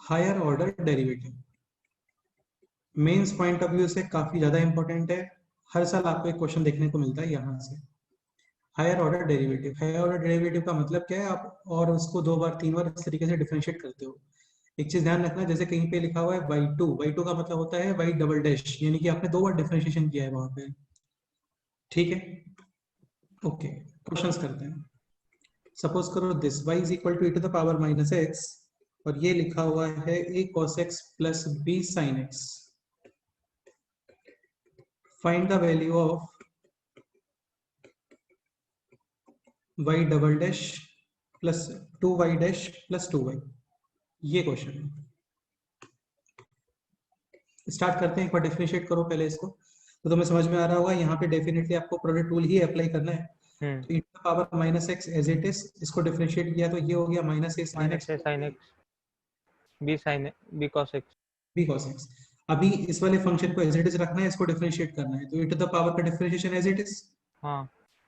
Higher order derivative mains point of view से काफी ज्यादा इंपॉर्टेंट है। हर साल आपको एक क्वेश्चन देखने को मिलता है यहाँ से। Higher order derivative, higher order derivative का मतलब क्या है, आप और उसको 2 बार 3 बार इस तरीके से डिफरेंशिएट करते हो। एक चीज ध्यान रखना, जैसे कहीं पे लिखा हुआ है y2 का मतलब होता है y डबल डैश, यानी कि आपने 2 बार डिफरेंशिएशन किया है वहां पे। ठीक है, ओके, क्वेश्चंस करते हैं। सपोज करो this y is equal to e to the power minus x, और ये लिखा हुआ है a cos x plus b sin x। Find the value of y double dash plus 2y dash plus 2y। ये question है। Start करते हैं, एक बार डिफरेंशिएट करो पहले इसको, तो तुम्हें समझ में आ रहा होगा। यहाँ पे डेफिनेटली आपको प्रोडक्ट रूल ही अप्लाई करना है। तो e to the power minus x as it is, इसको डिफरेंशिएट किया तो ये हो गया minus a sine x b cos x। B cos x. अभी इस वाले फंक्शन को एज इट इज रखना है, इसको डिफरेंशिएट करना है, तो e टू द पावर का differentiation as it is,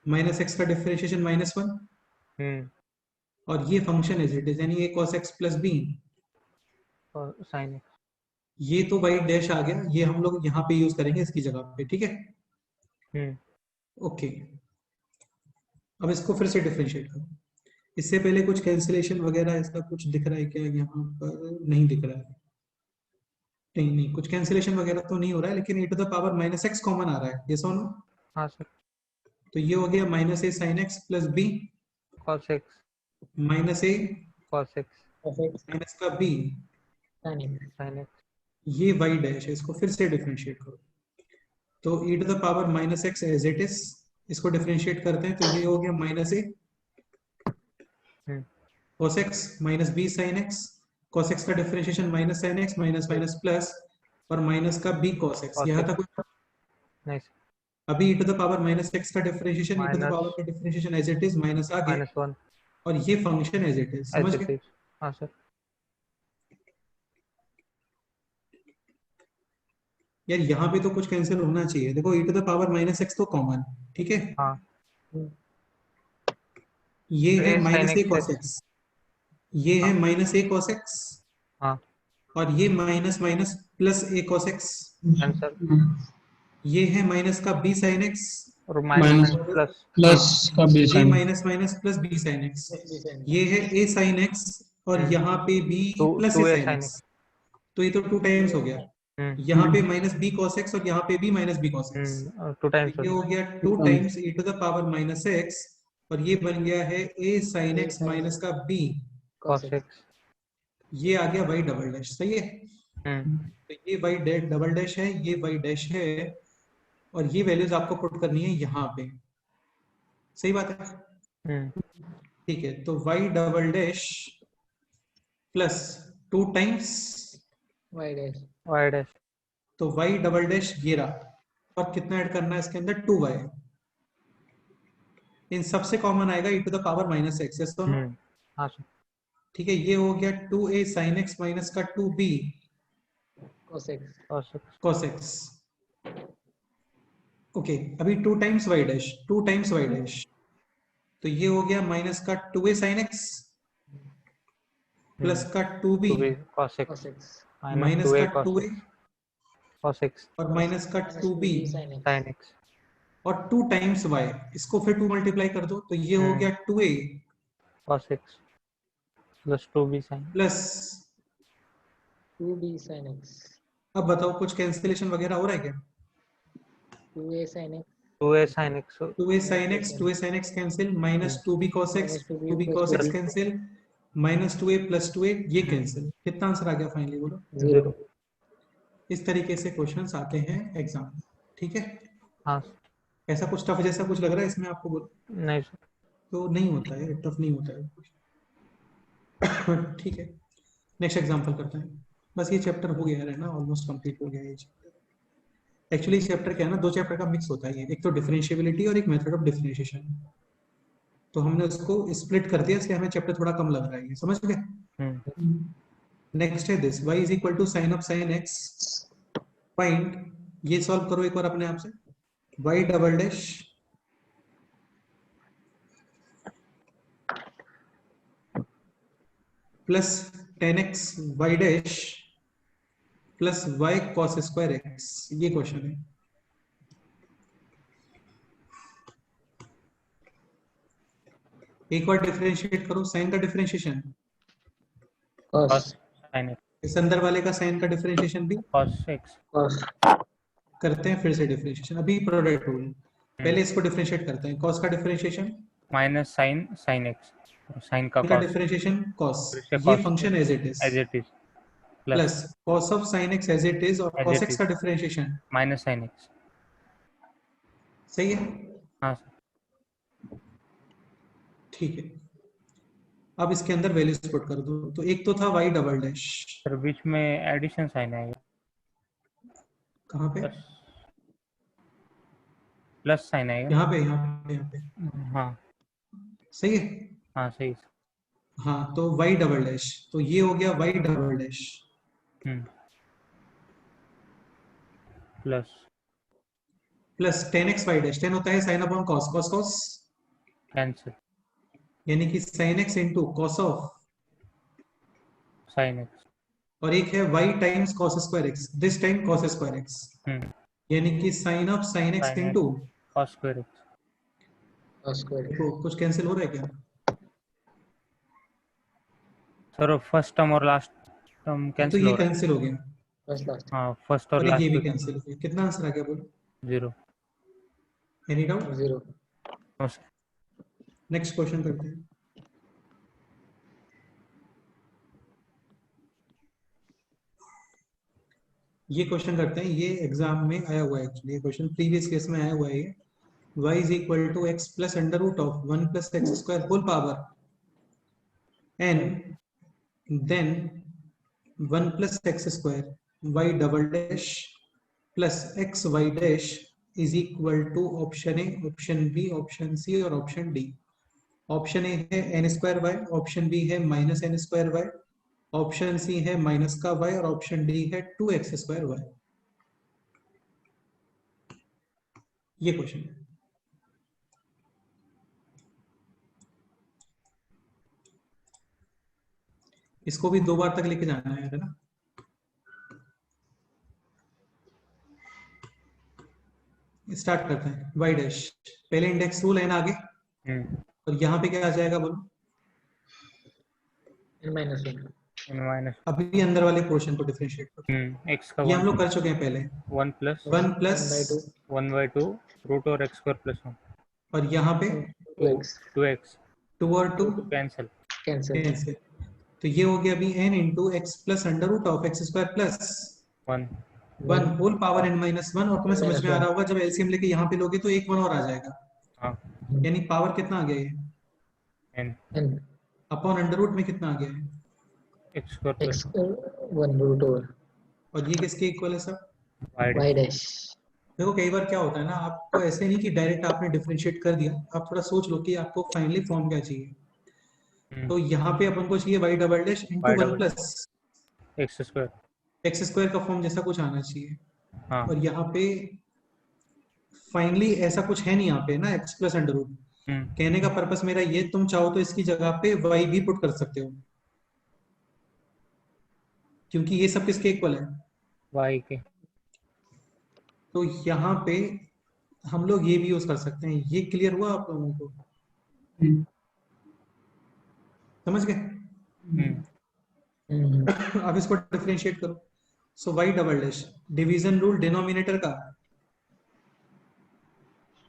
minus x का डिफरेंशिएशन -1, और ये फंक्शन एज इट इज, यानी a cos x plus b sin x। ये तो y डैश आ गया, ये हम लोग यहाँ पे यूज करेंगे इसकी जगह पे। ठीक है, ओके। अब इसको फिर से डिफरेंशिएट करो। इससे पहले कुछ कैंसिलेशन वगैरह इसका कुछ दिख रहा है क्या? यहाँ पर नहीं दिख रहा है। नहीं नहीं, कुछ कैंसिलेशन वगैरह तो नहीं हो रहा है, लेकिन e to the power minus x common आ रहा है, ये सुनो। हाँ सर। तो ये हो गया minus a sine x plus b cos x minus a cos x minus का बी sin x। ये वाई डैश है, इसको फिर से डिफरेंशिएट करो। तो e to the power minus x as it is, इसको डिफरेंशिएट करते हैं तो ये हो गया minus a cos x minus b sine x, cos x का differentiation minus sine x minus minus plus, और माइनस का b cos x। यहाँ तक नहीं सर। अभी e to the power minus x का differentiation, e to the power का differentiation as it is minus आ गया, -1 और ये फंक्शन एज इट इज, समझ गए? हाँ सर। यार यहाँ पे तो कुछ कैंसिल होना चाहिए। देखो e to the power minus x तो कॉमन, ठीक है, हाँ ये है sin minus a x cos x, ये है माइनस ए cos x, हाँ और ये minus minus plus a cos x, answer. ये है माइनस का b sin x, और माइनस प्लस प्लस का बी ये sine minus minus plus b sin x, ये है a sin x, और यहाँ पे b plus A a sin sin x। x। तो ये तो 2 टाइम्स हो गया। यहाँ पे माइनस b cos x और यहाँ पे भी minus b cos x, 2 times ये हो गया 2 times e to the power minus x, और ये बन गया है a sin x माइनस का b, cos x। ये आ गया y डबल डैश, सही है। तो ये y डबल डैश है, ये y डैश है, और ये वैल्यूज आपको पुट करनी है यहाँ पे, सही बात है। ठीक है, तो y double dash plus 2 times y dash. तो y डबल डैश ये रहा, और कितना ऐड करना है इसके अंदर? 2y। इन सबसे कॉमन आएगा e to the power minus x, yes तो नो? हाँ सर। ठीक है, ये हो गया 2a sin x माइनस का 2b cos x। ओके, अभी 2 times y dash, 2 times y dash, तो ये हो गया माइनस का 2a sin x प्लस का 2b cos x माइनस का 2a cos x और माइनस का 2b sin x। और 2 टाइम्स y, इसको फिर 2 मल्टीप्लाई कर दो, तो ये हो गया 2a cos x plus 2b sin plus 2b sin x। अब बताओ कुछ कैंसिलेशन वगैरह हो रहा है क्या? 2a sin x 2a sin x 2a sin x 2a sin x cancel, minus 2b cos x 2b cos x cancel, minus 2a plus 2a ये cancel. कितना आंसर आ गया फाइनली, बोलो? 0। इस तरीके से क्वेश्चंस आते हैं एग्जाम, ठीक है। हाँ ऐसा कुछ टफ जैसा कुछ लग रहा है इसमें आपको? बोलो। नहीं सर। तो नहीं होता है, टफ नहीं होता है। ठीक है, नेक्स्ट एग्जांपल करते हैं। बस ये चैप्टर हो गया है ना, ऑलमोस्ट कंप्लीट हो गया है ये चैप्टर। एक्चुअली इस चैप्टर क्या है ना, 2 चैप्टर का मिक्स होता है ये, एक तो डिफरेंशिएबिलिटी और एक मेथड ऑफ डिफरेंशिएशन। तो हमने उसको स्प्लिट कर दिया, इसलिए हमें चैप्टर थोड़ा कम लग रहा है, ये समझ गए? नेक्स्ट है this y is equal to sine of sine x, find, ये सॉल्व करो एक बार अपने आप से, y double dash plus 10x y dash plus y cos square x, ये क्वेश्चन है। एक बार डिफरेंशिएट करो साइन का डिफरेंशिएशन, cos sin x इस अंदर वाले का साइन का डिफरेंशिएशन भी cos x cos करते हैं। फिर से डिफरेंशिएशन, अभी प्रोडक्ट रूल, पहले इसको डिफरेंशिएट करते हैं। cos का differentiation, minus sin x sin का का cos डिफरेंशिएशन cos, फिर से ये cos function as it as इज, it is plus plus cos of sin x as it is, और as cos it x is का डिफरेंशिएशन, माइनस sin x। सही है? हाँ ठीक है, अब इसके अंदर वैल्यूज पुट कर दो। तो एक तो था y डबल डैश, सर, बीच में एडिशन साइन आएगा, कहाँ पे? प्लस साइन आएगा। यहाँ पे, यहाँ पे, यहाँ पे, हाँ सही है? हाँ सही। हाँ, तो y डबल डैश, तो ये हो गया y double dash plus plus 10x y dash, 10 होता है sine upon cos, cos cos, cancel यानी कि sin x into cos of, sin x और एक है y times cos square x, this time cos square x, यानी कि sine of sin x sin x into, cos square x। cos square देखो कुछ cancel हो रहा है क्या? सर फर्स्ट टर्म और लास्ट टर्म तो कैंसिल ये हो रहा है। कैंसिल हो गया, first last हाँ फर्स्ट और और ये लास्ट भी तो कैंसिल हो गया। कितना आंसर आ गया बोलो? 0। Any doubt? 0 नेक्स्ट क्वेश्चन करते हैं। ये क्वेश्चन करते हैं, ये एग्जाम में आया हुआ है एक्चुअली, ये क्वेश्चन प्रीवियस केस में आया हुआ है। ये y is equal to x plus under root of 1 plus x square whole power n, then 1 plus x square y double dash plus x y dash is equal to option a, option b, option c और option d. Option a है n square y, option b है minus n square y, option c है minus का y और option D है 2x square Y. ये question है। इसको भी 2 बार तक लेके जाना है ना? स्टार्ट करते हैं। y डैश, पहले इंडेक्स रूल n आगे, और यहाँ पे क्या आ जाएगा बोलो? n minus 1 माइनस अभी अंदर वाले पोर्शन को डिफरेंशिएट करो। x का ये हम लोग कर चुके हैं पहले। 1 प्लस 1 प्लस 1/2 रूट और x स्क्वायर प्लस 1 और यहाँ पे 2x 2x 2 और 2 कैंसिल cancel कैंसिल, तो ये हो गया अभी n into x plus under root of x square plus 1 1 whole power n minus 1। और तुम्हें समझ में आ रहा होगा जब एलसीएम लेके यहाँ पे लोगे तो एक 1 और आ जाएगा, हाँ यानी पावर कितना आ गया ये? n n upon under root में कितना आ गया है? x square plus x 1 root over और ये किसके इक्वल है सर? y dash देखो कई बार क्या होता है ना, आपको ऐसे नहीं कि डायरेक्ट आपने डिफरेंशिएट कर दिया, आप थोड़ा सोच लो कि आपको फाइनली फॉर्म क्या चाहिए। तो यहाँ पे अपन को चाहिए y double dash into 1 plus x square. X square का फॉर्म जैसा कुछ आना चाहिए। हाँ और यहाँ पे फाइनली ऐसा कुछ है नहीं यहाँ पे ना, एक्स प्लस अंडर रूट। कहने का पर्पस मेरा ये, तुम चाहो तो इसकी जगह पे y भी पुट कर सकते हो, क्योंकि ये सब किसके इक्वल है? y के। तो यहाँ पे हम लोग ये भी यूज कर सकते हैं। ये क्लियर हुआ आप लोगों को? समझ गए? अब इसको डिफरेंशिएट करो। सो y double dash, division rule denominator का,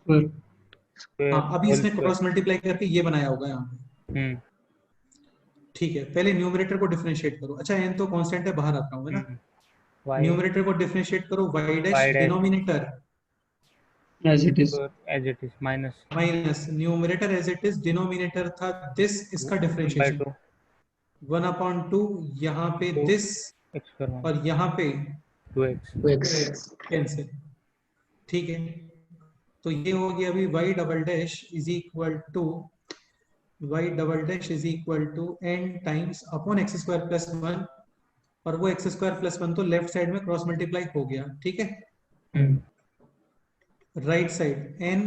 हाँ अभी इसने क्रॉस मल्टीप्लाई करके ये बनाया होगा यहाँ पे। ठीक है, पहले न्यूमरेटर को डिफरेंशिएट करो। अच्छा n तो कांस्टेंट है, बाहर आता हूँ है ना। न्यूमरेटर को डिफरेंशिएट करो, y dash denominator as it is minus numerator as it is, denominator था दिस, इसका डिफरेंशिएशन 1 अपॉन 2, यहाँ पे दिस और यहाँ पे 2x कैंसिल। ठीक है, तो ये हो गया अभी y double dash is equal to n times upon x square plus 1, और वो एक्स स्क्वायर प्लस 1 तो लेफ्ट साइड में क्रॉस मल्टीप्लाई हो गया। ठीक है, right side n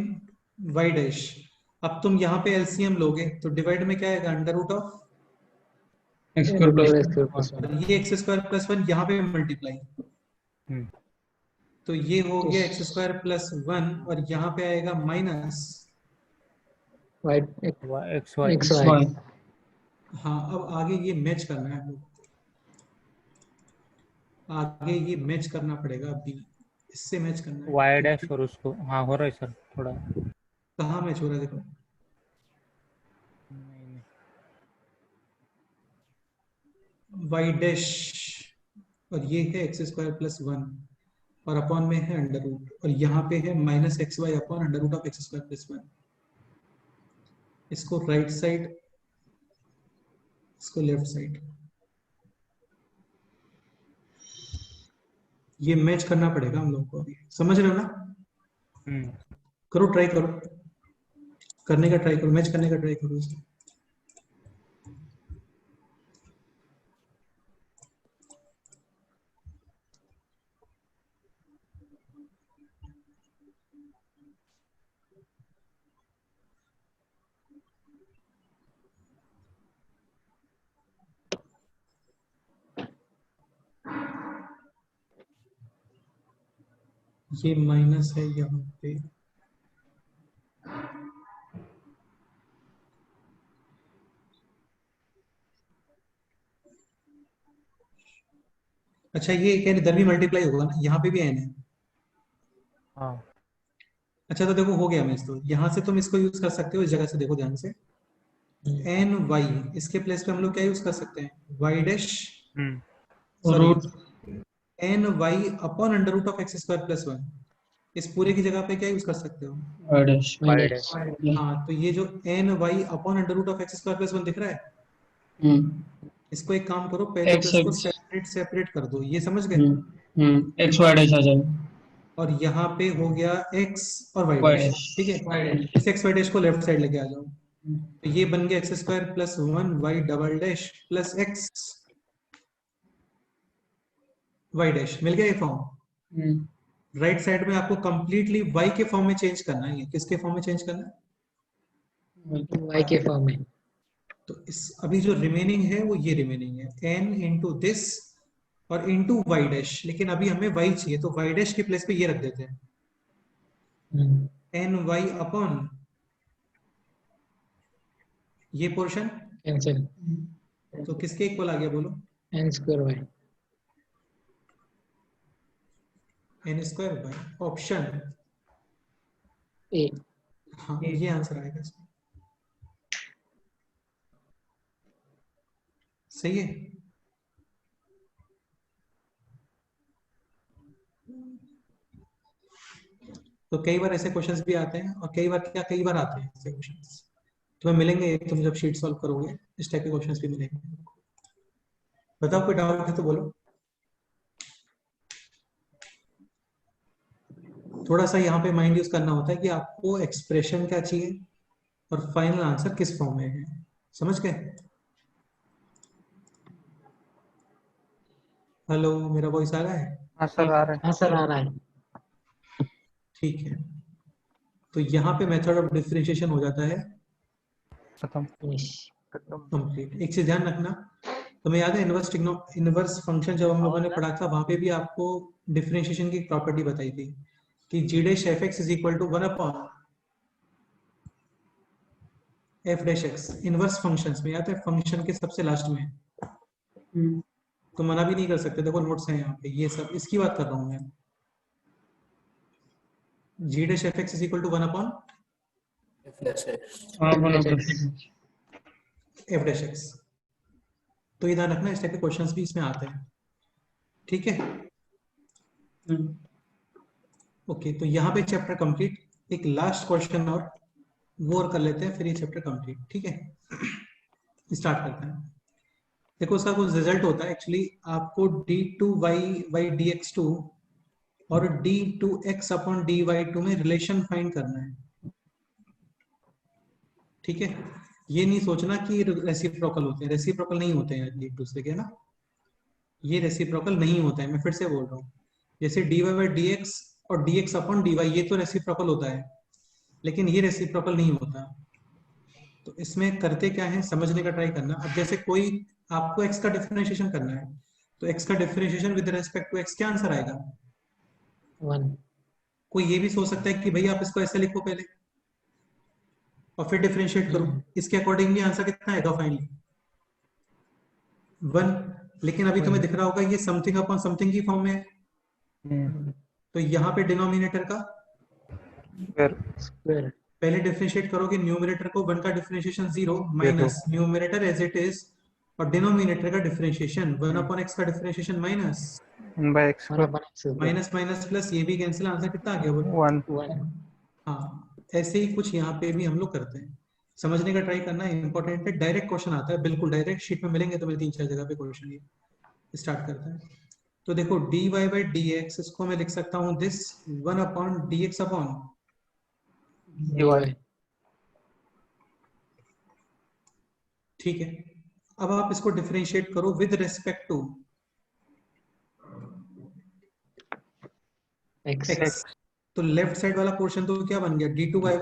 y dash. अब तुम यहाँ पे एलसीएम लोगे तो डिवाइड में क्या आएगा? Under root of x square plus x square plus 1. और ये एक्स स्क्वायर प्लस 1 यहाँ पे मल्टीप्लाई, हम्म, तो ये हो तो गया एक्स स्क्वायर प्लस 1 और यहाँ पे आएगा minus, y x y x y. y. हाँ अब आगे ये मैच करना है हम लोग, आगे ये मैच करना पड़ेगा, अभी इससे मैच करना है। y डैश और उसको, हाँ हो रहा है सर थोड़ा। कहाँ मैच हो रहा है देखो, नहीं, नहीं। y डैश और ये है एक्स स्क्वायर प्लस 1 और अपॉन में है अंडर रूट, और यहाँ पे है minus x y upon under root of x square plus 1। इसको राइट साइड, इसको लेफ्ट साइड, ये मैच करना पड़ेगा हम लोगों को अभी, समझ रहे हो ना? करो, ट्राई करो, करने का ट्राई करो, मैच करने का ट्राई करो इसे। ये माइनस है यहाँ पे, अच्छा ये क्या इधर भी मल्टीप्लाई होगा ना, यहाँ पे भी एन है। हाँ अच्छा तो देखो हो गया मैच, तो यहाँ से तुम इसको यूज कर सकते हो, इस जगह से देखो ध्यान से, एन वाई, इसके प्लेस पे हम लोग क्या यूज कर सकते हैं, y dash root n y upon under root of x square plus 1, इस पूरे की जगह पे क्या यूज कर सकते हो, y dash. y y dash. Dash. हाँ तो ये जो n y upon under root of x square plus 1 दिख रहा है, इसको एक काम करो, पहले तो X इसको X. सेपरेट कर दो, ये समझ गए, x y dash आ जाएगा. और यहाँ पे हो गया x और y y डैश, dash. ठीक है, इस x y डैश को लेफ्ट साइड लेके आ जाओ, तो ये बन गया x square plus 1 y double dash plus x y dash, मिल गया ये फॉर्म। राइट साइड में आपको कंप्लीटली y के फॉर्म में चेंज करना है, किसके फॉर्म में चेंज करना है, y के फॉर्म में। तो इस अभी जो रिमेनिंग है वो ये रिमेनिंग है n इंटू दिस और इंटू वाई डैश, लेकिन अभी हमें y चाहिए तो y डैश के प्लेस पे ये रख देते हैं, एन वाई अपॉन ये पोर्शन कैंसिल, तो किसके इक्वल आ गया बोलो, n square y. N square by option a. हाँ ये आंसर आएगा इसमें, सही है। तो कई बार ऐसे क्वेश्चंस भी आते हैं, और कई बार क्या, कई बार आते हैं ऐसे क्वेश्चंस, तुम्हें मिलेंगे, तुम जब शीट सॉल्व करोगे इस टाइप के क्वेश्चंस भी मिलेंगे। बताओ कोई डाउट है तो बोलो। थोड़ा सा यहाँ पे माइंड यूज करना होता है कि आपको एक्सप्रेशन क्या चाहिए और फाइनल आंसर किस फॉर्म में है, समझ गए? हेलो, मेरा वॉइस आ रहा है? हाँ सर आ रहा है। हाँ सर आ रहा है। ठीक है, तो यहाँ पे मेथड ऑफ डिफरेंशिएशन हो जाता है खत्म। Finish. कंप्लीट। एक चीज ध्यान रखना, तुम्हें याद है इनवर्स फंक्शन जब हम लोगों ने पढ़ा था, वहां पे भी आपको डिफरेंशिएशन की प्रॉपर्टी बताई थी कि g dash f x is equal to 1 upon f dash x. Inverse functions में याद है, फंक्शन के सबसे लास्ट में तो मना भी नहीं कर सकते, देखो नोट्स हैं यहाँ पे, ये सब इसकी बात कर रहा हूँ मैं। G dash f x is equal to 1 upon f dash x, तो ये ध्यान रखना, इस टाइप के क्वेश्चंस भी इसमें आते हैं, ठीक है? ओके, तो यहाँ पे चैप्टर कंप्लीट, एक लास्ट क्वेश्चन और वो और कर लेते हैं, फिर ये चैप्टर कंप्लीट, ठीक है? स्टार्ट करते हैं। देखो उसका कुछ रिजल्ट होता है एक्चुअली, आपको d2y dx2 और d2x अपॉन dy2 में रिलेशन फाइंड करना है, ठीक है? ये नहीं सोचना कि रेसिप्रोकल होते हैं, रेसिप्रोकल नहीं होते हैं एक दूसरे के ना, ये रेसिप्रोकल नहीं होता है, मैं फिर से बोल रहा हूँ। जैसे dy बाई dx और dx अपॉन dy, ये तो रेसिप्रोकल होता है, लेकिन ये रेसिप्रोकल नहीं होता, तो इसमें करते क्या है समझने का ट्राई करना। अब जैसे कोई आपको x का डिफरेंशिएशन करना है, तो x का differentiation with respect to x क्या आंसर आएगा? 1. कोई ये भी सोच सकता है कि भाई आप इसको ऐसे लिखो पहले और फिर डिफरेंशिएट करो, इसके अकॉर्डिंगली आंसर कितना आएगा फाइनली? 1। लेकिन अभी तुम्हें दिख रहा होगा ये समथिंग अपॉन समथिंग की फॉर्म में है, तो यहाँ पे डिनोमिनेटर का Square. पहले डिफरेंशिएट करोगे, न्यूमरेटर को 1 का differentiation 0 minus numerator as it is, और डिनोमिनेटर का डिफरेंशिएशन 1 अपॉन x का differentiation minus 1/x 1 upon x square. Minus minus plus, ये भी कैंसिल, आंसर कितना आ गया वो? 1 1. हाँ, ऐसे ही कुछ यहाँ पे भी हम लोग करते हैं, समझने का ट्राई करना इंपॉर्टेंट है। डायरेक्ट क्वेश्चन आता है, बिल्कुल डायरेक्ट शीट में मिलेंगे तुम्हें 3-4 जगह पे क्वेश्चन। ये स्टार्ट करते हैं। तो देखो dy बाई dx, इसको मैं लिख सकता हूँ this 1 upon dx upon, dy. ठीक है। अब आप इसको डिफरेंशिएट करो विद रेस्पेक्ट टू x. तो लेफ्ट साइड वाला पोर्शन तो क्या बन गया? d2 by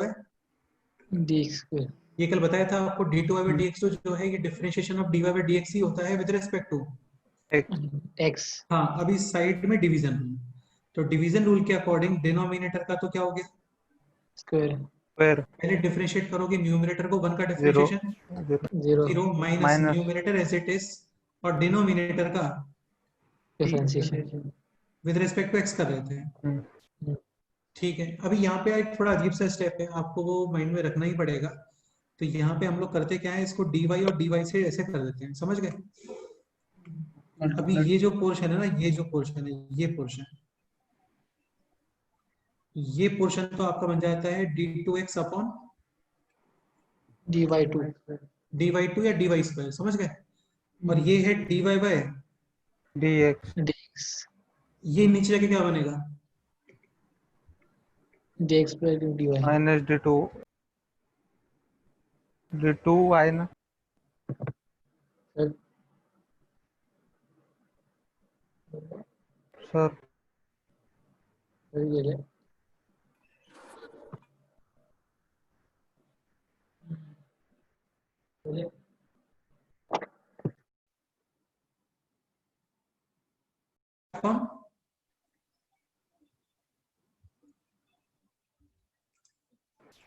dx square. ये कल बताया था आपको, d2 बाई dx तो जो है ये differentiation of dy by dx ही होता है विद रेस्पेक्ट टू x. हाँ। अभी साइड में डिवीजन रूल, तो डिवीजन रूल के अकॉर्डिंग डिनोमिनेटर का तो क्या हो गया? Square. पहले डिफरेंशिएट करोगे, न्यूमरेटर को 1 का differentiation 0. 0 minus numerator as it is, और डिनोमिनेटर का Differentiation. With respect to x कर रहे थे, ठीक है। अभी यहाँ पे एक थोड़ा अजीब सा स्टेप है, आपको वो माइंड में रखना ही पड़ेगा। तो यहाँ पे हम लोग करते क्या है, इसको dy और dy से ऐसे कर देते हैं, समझ गए? अभी ये जो पोर्शन है ना, ये जो पोर्शन है, ये पोर्शन तो आपका बन जाता है d2x अपॉन dy2. dy2 या dy स्क्वायर, समझ गए? और ये है dy बाय dx dx. ये नीचे जाके क्या बनेगा? dx plus dy. minus d2 y ना सर गेले. कौन?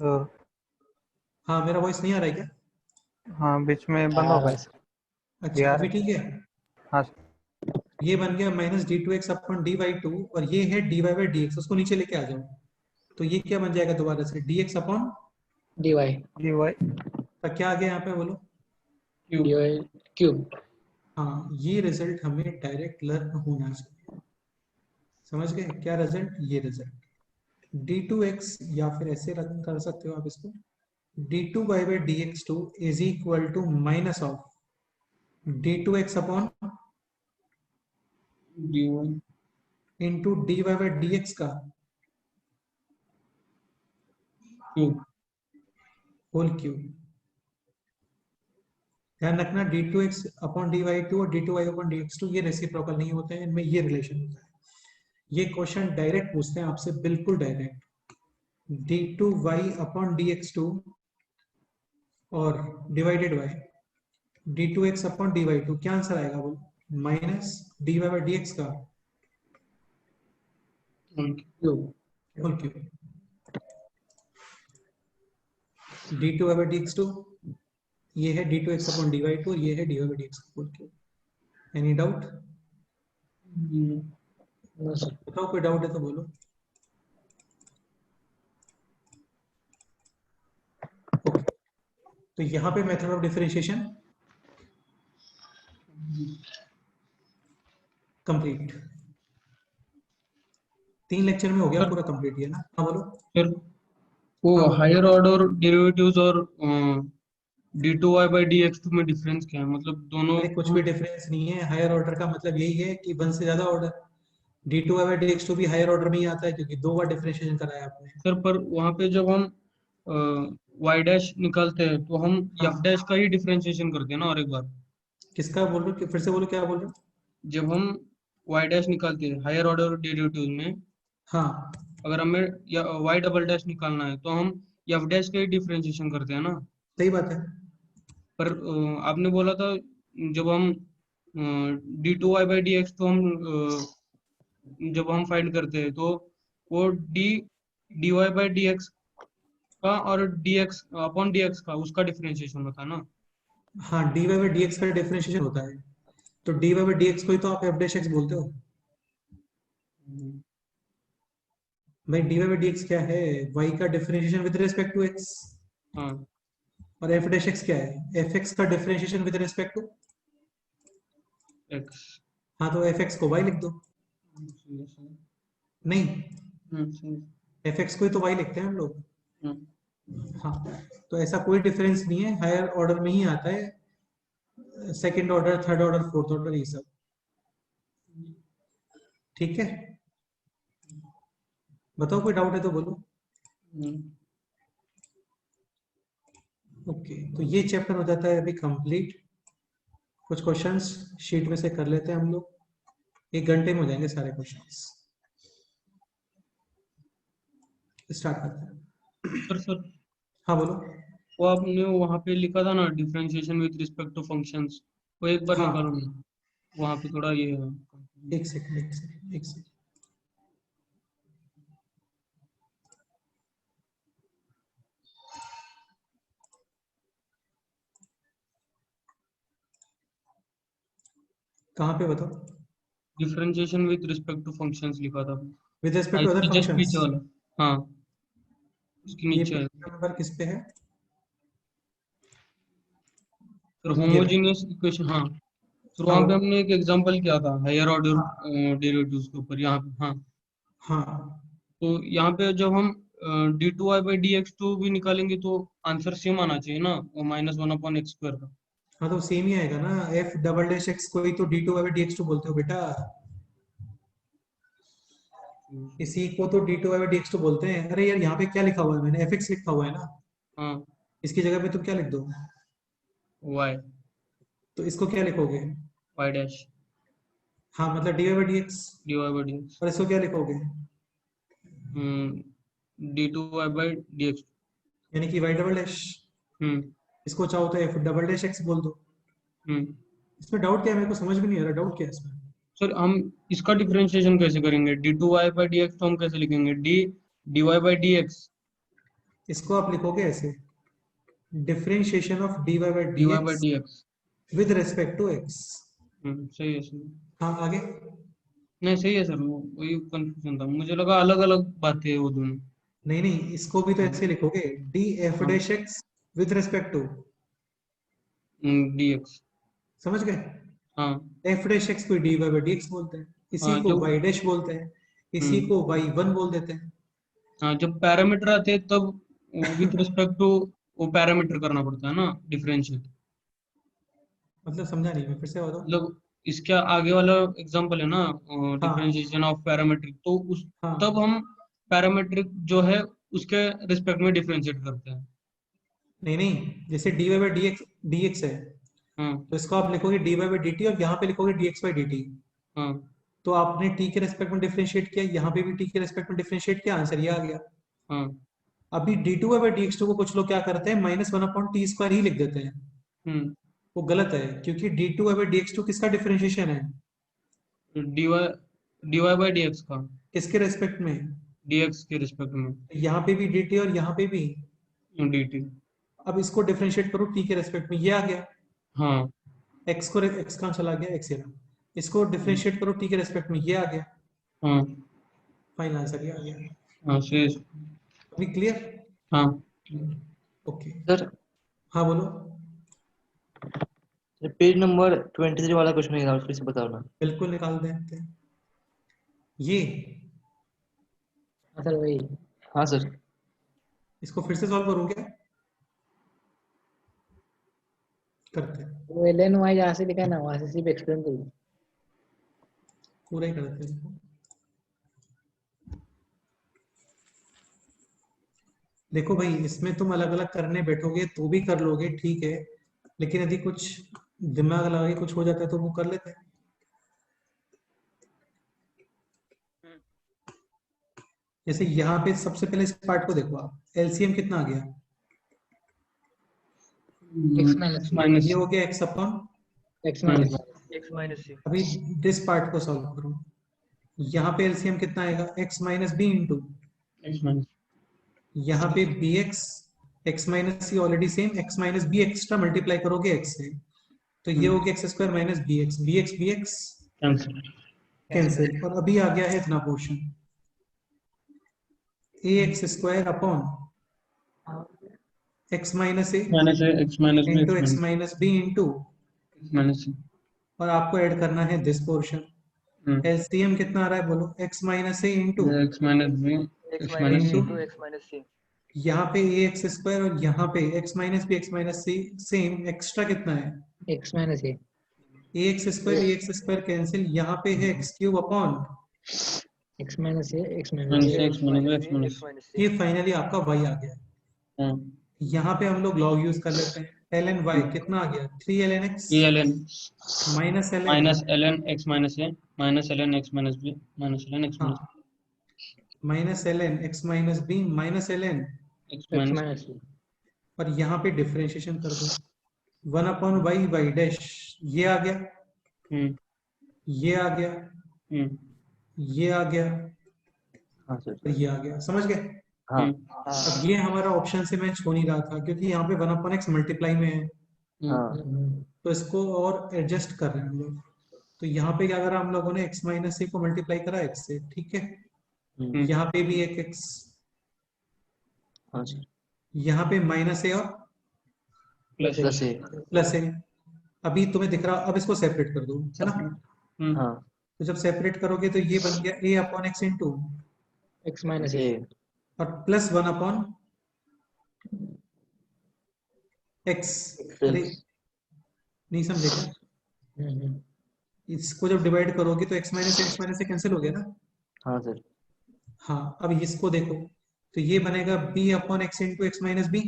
सर हाँ, मेरा वॉइस नहीं आ रहा है क्या? हाँ बीच में बंद हो गया अच्छा यार। अभी ठीक है। हाँ ये बन गया माइनस d2x अपॉन dy2, और ये है dy बाई dx, उसको नीचे लेके आ जाओ, तो ये क्या बन जाएगा दोबारा से? dx upon dy. dy तो क्या आ गया यहाँ पे बोलो? dy cube. हाँ, ये रिजल्ट हमें डायरेक्ट लर्न होना चाहिए, समझ गए? क्या रिजल्ट? ये रिजल्ट d2x, या फिर ऐसे रन कर सकते हो आप इसको, d2 by dx2 is equal to minus of d2x upon dy into dy by dx का cube. Whole cube. ध्यान रखना d2x अपॉन dy2 और d2y अपॉन dx2 ये रेसिप्रोकल नहीं होते हैं, इनमें ये रिलेशन होता है। ये क्वेश्चन डायरेक्ट पूछते हैं आपसे, बिल्कुल डायरेक्ट, d2y अपॉन dx2 और divided by d2x upon dy2, क्या आंसर आएगा बोलो? माइनस dy बाई dx का Cube. Whole cube, d2 by dx2, ये है d2x अपॉन dy2 और ये है dy बाई dx का whole cube. Any doubt? No sir. बताओ, कोई डाउट है तो बोलो। ओके, तो यहाँ पे method of differentiation complete, 3 lecture में हो गया पूरा कंप्लीट, ये ना? हाँ बोलो। फिर वो हाँ, हायर ऑर्डर डेरिवेटिव्स और d2y by dx2 में डिफरेंस क्या है? मतलब दोनों अरे कुछ भी डिफरेंस नहीं है, हायर ऑर्डर का मतलब यही है कि 1 से ज्यादा ऑर्डर। d2 बाई dx2 भी हायर ऑर्डर में ही आता है, क्योंकि 2 बार डिफरेंशिएशन कराया आपने। सर, पर वहां पे जब हम y डैश निकालते हैं तो हम हाँ। f डैश का ही डिफरेंशिएशन करते हैं ना, और एक बार किसका बोल रहे हो? फिर से बोलो, क्या बोल रहे हो? जब हम y डैश निकालते हैं हायर ऑर्डर डेरिवेटिव्स में, हाँ, अगर हमें y डबल डैश निकालना है तो हम f डैश का ही डिफरेंशिएशन करते हैं ना। सही बात है। पर आपने बोला था जब हम d2y/dx तो हम जब हम फाइंड करते हैं तो वो dy/dx का और dx अपॉन dx का उसका डिफरेंशिएशन होता है ना। हाँ, dy बाई dx का डिफरेंशिएशन होता है, तो dy बाई dx को ही तो आप f डैश x बोलते हो भाई। dy बाई dx क्या है? y का differentiation with respect to x। हाँ और f डैश x क्या है? fx का differentiation with respect to. x। हाँ, तो fx को y लिख दो। नहीं, fx को ही तो y लिखते हैं हम लोग। हाँ, तो ऐसा कोई डिफरेंस नहीं है, हायर ऑर्डर में ही आता है, second order, third order, fourth order, ये सब। ठीक है, बताओ कोई डाउट है तो बोलो। ओके, तो ये चैप्टर हो जाता है अभी कंप्लीट। कुछ क्वेश्चंस शीट में से कर लेते हैं हम लोग, 1 घंटे में हो जाएंगे सारे क्वेश्चंस। स्टार्ट करते हैं। सर हाँ बोलो। वो आपने वहाँ पे लिखा था ना differentiation with respect to functions, वो एक बार हाँ, निकालो ना, वहाँ पे थोड़ा ये है। एक सेकंड, एक सेकंड, एक सेकंड। कहाँ पे बताओ? Differentiation with respect to functions लिखा था विद रिस्पेक्ट टू अदर इसके जस्ट फंक्शंस। पीछे वाला। हाँ उसके ये नीचे है नंबर किस पे है? फिर ये रहा। Homogeneous equation. हाँ फिर हाँ वहाँ पे बोलो। हमने एक एग्जांपल किया था हायर ऑर्डर हाँ डेरिवेटिव्स के ऊपर यहाँ पे। हाँ हाँ तो यहाँ पे जब हम d2y/dx2 भी निकालेंगे तो आंसर सेम आना चाहिए ना, -1/x² का। हाँ, तो सेम ही आएगा ना। f डबल डैश x को ही तो d2 बाई dx2 बोलते हो बेटा। इसी को तो d2 बाई dx2 बोलते हैं। अरे यार, यहाँ पे क्या लिखा हुआ है? मैंने fx लिखा हुआ है ना, हाँ इसकी जगह पे तुम क्या लिख दो? y तो इसको क्या लिखोगे? y डैश हाँ, मतलब dy बाई dx। dy/dx और इसको क्या लिखोगे? d2y/dx। यानी कि y डबल डैश। हम्म इसको चाहो तो f डबल डैश x बोल दो। हम्म इसमें डाउट क्या है? मेरे को समझ भी नहीं आ रहा, डाउट क्या है इसमें? सर हम इसका डिफरेंशिएशन कैसे करेंगे? d2y/dx तो हम कैसे लिखेंगे? dy/dx इसको आप लिखोगे ऐसे, differentiation of dy by dx dy/dx। With respect to x। सही है सही। हाँ, आगे। नहीं सही है सर, वो वही कंफ्यूजन था, मुझे लगा अलग अलग बातें हैं वो दोनों। नहीं नहीं, इसको भी तो हाँ ऐसे लिखोगे, df हाँ dash x with respect to. dx। समझ गए? हाँ f डैश x को dy बाई dx बोलते हैं, इसी हाँ को जब y डैश बोलते हैं, इसी हम्म को y1 बोल देते हैं। हाँ जब पैरामीटर आते हैं तब विथ रिस्पेक्ट टू वो पैरामीटर करना पड़ता है ना डिफरेंशिएट। मतलब समझा नहीं मैं, फिर से बताओ। मतलब इसके आगे वाला एग्जांपल है ना हाँ डिफरेंशिएशन ऑफ पैरामीट्रिक, तो उस तब हाँ, हम पैरामीट्रिक जो है उसके रिस्पेक्ट में डिफरेंशिएट करते हैं। नहीं नहीं, जैसे dy बाई dx है, हाँ तो इसको आप लिखोगे dy बाई dt, और यहाँ पे लिखोगे dx बाई dt। हाँ तो आपने t के रेस्पेक्ट में डिफरेंशिएट किया, यहाँ पे भी t के रेस्पेक्ट में डिफरेंशिएट किया, आंसर ये आ गया। हाँ अभी d2 बाई dx2 को कुछ लोग क्या करते हैं, -1/t² ही लिख देते हैं। हम्म वो गलत है, क्योंकि d2 बाई dx2 किसका डिफरेंशिएशन है? dy dy/dx का किसके रेस्पेक्ट में? dx के रिस्पेक्ट में यहाँ पे भी dt और यहाँ पे भी। dt। अब इसको डिफरेंशिएट करो t के रेस्पेक्ट में, ये आ गया। हाँ x को, x कहाँ चला गया? x ये रहा। इसको डिफरेंशिएट करो t के रेस्पेक्ट में, ये आ गया। हाँ फाइनल आंसर ये आ गया। हाँ सही। अभी क्लियर? हाँ ओके। सर हाँ बोलो। पेज नंबर 23 वाला क्वेश्चन निकाल, फिर से बताओ ना। बिल्कुल निकाल देते हैं ये। हाँ सर वही। हाँ सर। इसको फिर से सॉल्व करूँ क्या? करते हैं, वो एल एन वाई जहाँ से लिखा है ना वहां से सिर्फ एक्सप्लेन कर दो। पूरा ही करते हैं इसको। देखो भाई, इसमें तुम अलग अलग करने बैठोगे तो भी कर लोगे, ठीक है, लेकिन यदि कुछ दिमाग लगा के कुछ हो जाता है तो वो कर लेते हैं। जैसे यहाँ पे सबसे पहले इस पार्ट को देखो आप, एलसीएम कितना आ गया? x minus माइनस ये हो गया x upon. x minus x minus c अभी दिस पार्ट को सॉल्व करो, यहाँ पे एलसीएम कितना आएगा x minus b into x minus यहाँ पे bx x minus c already same, x minus b extra multiply करोगे x से, तो ये हो गया x square minus bx cancel cancel. और अभी आ गया है इतना portion ax square upon x minus a minus है x minus b into x minus b into, x minus c और आपको ऐड करना है दिस पोर्शन। एलसीएम कितना आ रहा है बोलो, x minus a into x minus b x x minus minus c c into x minus c यहाँ पे ax स्क्वायर और यहाँ पे x minus b x minus c same, extra कितना है x minus a ax square cancel, यहाँ पे है x cube upon, x minus a x minus minus a x minus x x minus minus c ये finally आपका y आ गया। हाँ यहाँ पे हम लोग log यूज कर लेते हैं, ln y कितना आ गया 3 ln x e l n minus ln minus l n x minus a minus l n x minus b minus l n x हाँ minus minus ln x minus b minus ln, x x minus minus c और यहाँ पे differentiation कर दो 1 upon Y Y dash, ये आ गया, ये आ गया, ये आ गया, हाँ सर और ये आ गया, समझ गए। हाँ अब ये हमारा ऑप्शन से मैच हो नहीं रहा था क्योंकि यहाँ पे 1 अपॉन एक्स मल्टीप्लाई में है, हाँ तो इसको और एडजस्ट कर रहे हैं हम लोग। तो यहाँ पे क्या करा हम लोगों ने, x माइनस ए को मल्टीप्लाई करा x से, ठीक है। यहाँ पे भी एक x, हाँ सर यहाँ पे माइनस ए और प्लस a प्लस ए। अभी तुम्हें दिख रहा, अब इसको सेपरेट कर दो, है ना। हाँ तो जब सेपरेट करोगे तो ये बन गया a upon x into x minus a a और प्लस 1 अपॉन एक्स। अरे नहीं समझे क्या, इसको जब डिवाइड करोगे तो x माइनस ए कैंसिल हो गया ना। हाँ सर हाँ अब इसको देखो, तो ये बनेगा b upon x into x minus b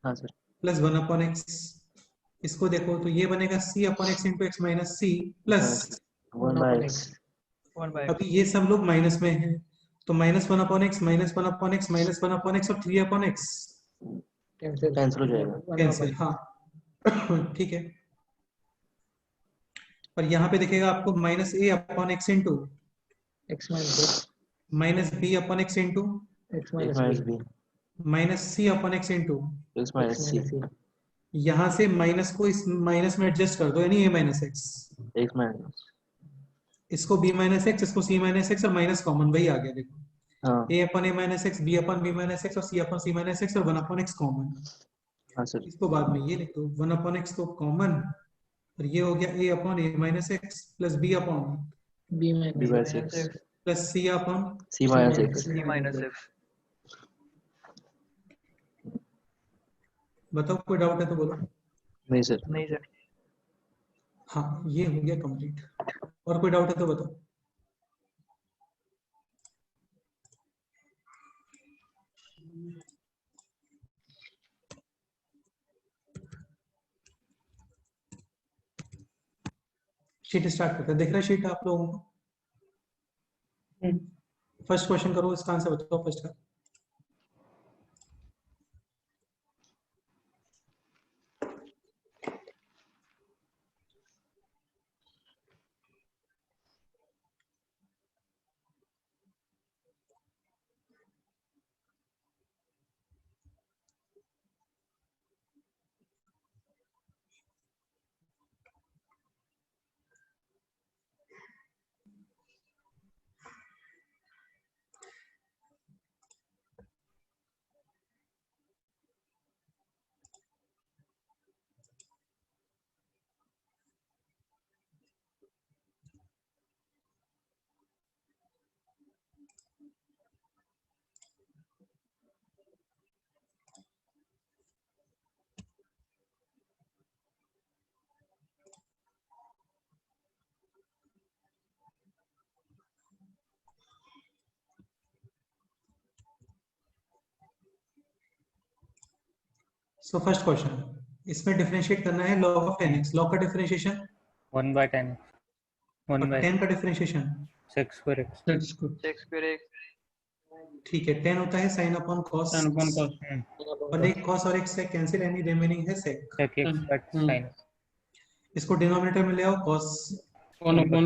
हाँ सर प्लस 1 अपॉन एक्स। इसको देखो तो ये बनेगा c upon x into x minus c plus 1 by x अभी ये सब लोग माइनस में हैं, तो minus 1 upon x minus 1 upon x minus 1 upon x और 3 अपॉन एक्स कैंसिल हो जाएगा कैंसिल। हाँ ठीक है। और यहाँ पे दिखेगा आपको minus a upon x into x minus minus b upon x into a x x minus minus b b minus c upon x into, x x minus c minus a यहाँ से माइनस को इस minus में adjust कर दो, यानी a minus x, x minus इसको b minus x, इसको सी माइनस एक्स और माइनस कॉमन वही आ गया देखो, हाँ a upon a minus x, b upon b minus x और c upon c minus x और 1 अपॉन एक्स कॉमन। हाँ सर इसको बाद में ये लिख दो 1 अपॉन एक्स तो कॉमन, और ये हो गया a upon a minus x plus b upon b b by minus 6 plus c upon c minus x c minus x बताओ कोई डाउट है तो बोलो। नहीं सर नहीं सर हाँ ये हो गया कंप्लीट, और कोई डाउट है तो बताओ। शीट स्टार्ट करते हैं, दिख रहा है शीट आप लोगों को। फर्स्ट क्वेश्चन करो, इसका आंसर बताओ फर्स्ट का। सो फर्स्ट क्वेश्चन, इसमें डिफरेंशिएट करना है log ऑफ 10x। log का डिफरेंशिएशन 1 by 10 1 और by 10 का डिफरेंशिएशन 6 square x x को square x ठीक है, tan होता है sin upon cos, tan upon cos और एक cos और एक sec कैंसिल, यानी रिमेनिंग है sec। sec x but sin इसको डिनोमिनेटर में ले आओ, cos 1 upon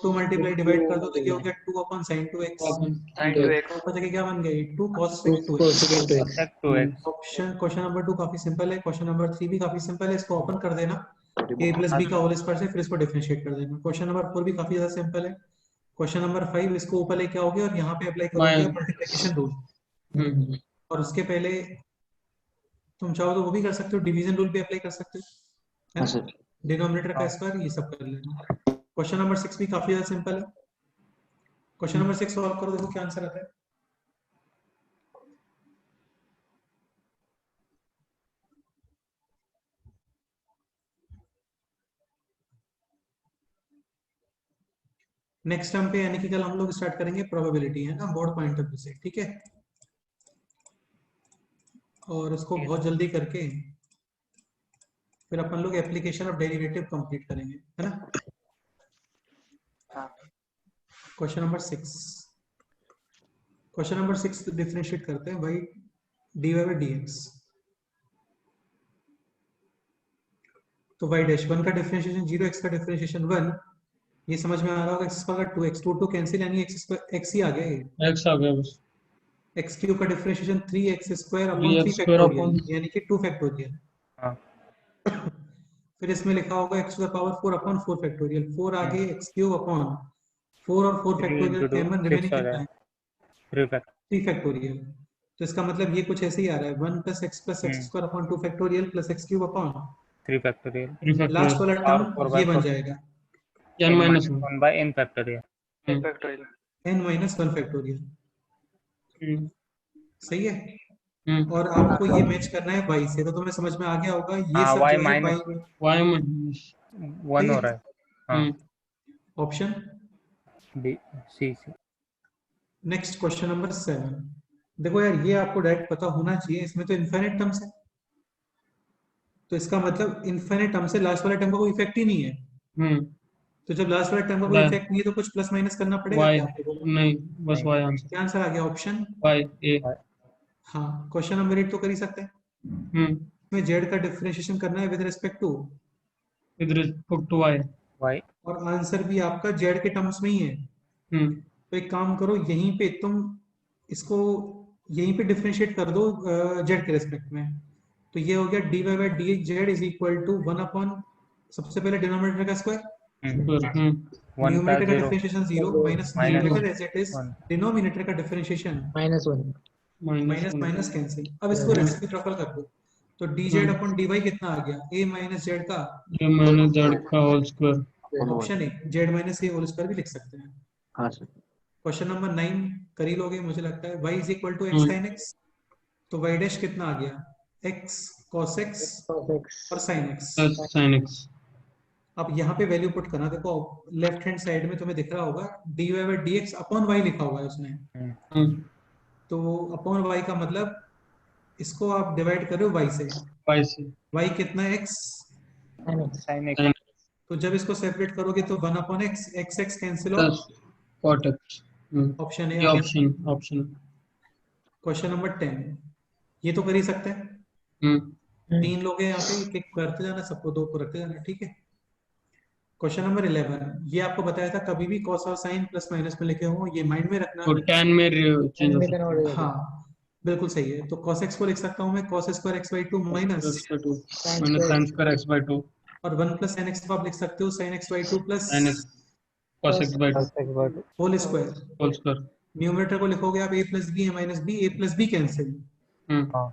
2 मल्टीप्लाई डिवाइड कर दो तो क्या हो गया 2 upon sin 2x, sin 2x ऊपर जाके क्या बन गया 2 cos to sec 2x। cos secant 2x sec 2x option question number 2 काफी सिंपल है, क्वेश्चन नंबर 3 भी काफी सिंपल है, इसको ओपन कर देना a प्लस बी का होल स्क्वायर से, फिर इसको डिफरेंशिएट कर देना। क्वेश्चन नंबर 4 भी काफी ज्यादा सिंपल है। क्वेश्चन नंबर 5 इसको ऊपर लेके आओगे और यहाँ पे अप्लाई करोगे मल्टीप्लिकेशन रूल, और उसके पहले तुम चाहो तो वो भी कर सकते हो, डिवीजन रूल भी अप्लाई कर सकते हो, है ना, डिनोमिनेटर का स्क्वायर, ये सब कर लेना। क्वेश्चन नंबर 6 भी काफी ज्यादा सिंपल है। क्वेश्चन नंबर 6 सॉल्व करो, देखो क्या आंसर आता है। नेक्स्ट टर्म पे यानी कि कल हम लोग स्टार्ट करेंगे प्रोबेबिलिटी, है ना, बोर्ड पॉइंट ऑफ व्यू से, ठीक है, और उसको बहुत जल्दी करके फिर अपन लोग एप्लीकेशन ऑफ डेरिवेटिव कंप्लीट करेंगे, है ना। Question number 6, question number 6 differentiate करते हैं भाई dy बाई dx। तो y डैश 1 का डिफरेंशिएशन 0, x का डिफरेंशिएशन 1, ये समझ में आ रहा होगा। x स्क्वायर का 2x, 2 कैंसिल, यानी x ही आ गया, ये x आ गया बस। x क्यूब का differentiation 3x square upon 3 3x square factorial, upon- यानी कि 2 फैक्टोरियल। हाँ फिर इसमें लिखा होगा x to the power 4 upon 4 factorial, 4 आगे x क्यूब अपॉन 4 और 4 3 फैक्टोरियल, into 2 m1 6 रिमेनिंग आ कितना जाएगा है 3 फैक्ट 3 फैक्टोरियल। तो इसका मतलब ये कुछ ऐसे ही आ रहा है 1 plus x square upon 2 factorial plus x cube upon 3 factorial 3 last factorial वाला और 4 टर्म by ये बन 4 जाएगा n minus 1 by n factorial factorial n minus 1 factorial, 1। सही है। और आपको ये मैच करना है y से, तो तुम्हें समझ में आ गया होगा ये हाँ, सब y जो है minus y minus 1 हो रहा है हाँ option. B C C next question number 7, देखो यार ये आपको डायरेक्ट पता होना चाहिए, इसमें तो इनफाइनाइट टर्म्स है, तो इसका मतलब इनफाइनाइट टर्म से लास्ट वाले टर्म का कोई इफेक्ट ही नहीं है। तो जब लास्ट वाले टर्म का कोई Y इफेक्ट नहीं है तो कुछ प्लस माइनस करना पड़ेगा y क्या आपको? नहीं, बस y आंसर। क्या आंसर आ गया ऑप्शन y a। हाँ। क्वेश्चन नंबर 8 तो कर ही सकते हैं, इसमें z का डिफरेंशिएशन करना है with respect to, with respect to y। y और आंसर भी आपका z के टर्म्स में ही है। तो एक काम करो, यहीं पे तुम इसको यहीं पे डिफरेंशिएट कर दो z के रिस्पेक्ट में, तो ये हो गया dy by d z is equal to 1 upon, सबसे पहले डिनोमिनेटर का स्क्वायर, 1 न्यूमरेटर का का 0 differentiation 0 minus Minus numerator as it is, 1 denominator का डिफरेंशिएशन -1 माइनस माइनस कैंसिल। अब इसको रेसिप्रोकल कर दो, तो dz अपॉन dy कितना आ गया a माइनस z का a माइनस z का whole square. Option A, z minus a whole square भी लिख सकते हैं। हाँ सर क्वेश्चन नंबर 9 कर ही लोगे मुझे लगता है, y is equal to x sin x, तो y डैश कितना आ गया x cos x cos x और sin x। sin x। अब यहाँ पे वैल्यू पुट करना, देखो लेफ्ट हैंड साइड में तुम्हें दिख रहा होगा dy by dx upon y लिखा हुआ है उसने, तो अपॉन y का मतलब इसको आप डिवाइड करो y से, y से y कितना है x, sin x sin x तो जब इसको सेपरेट करोगे तो 1 upon x, x cancel plus of, cot x। Option A ये आ गया। ऑप्शन। क्वेश्चन नंबर 10, ये तो कर ही सकते हैं, 3 लोग हैं यहाँ पे, एक एक करते जाना, सबको 2 को रखते जाना, ठीक है। क्वेश्चन नंबर 11, ये आपको बताया था कभी भी cos और sin प्लस माइनस में लिखे हो, ये माइंड में रखना। तो tan में चेंज हो में सकता कन्वर्ट हो जाएगा हाँ बिल्कुल सही है, तो cos x को लिख सकता हूँ मैं cos square x by 2 minus, minus sin square x by 2 और 1 प्लस sin x को आप लिख सकते हो sin x by 2 plus sin x cos x by 2 x by 2 whole square. Whole square. Numerator को लिखोगे आप a plus b minus b, a plus b cancel, हाँ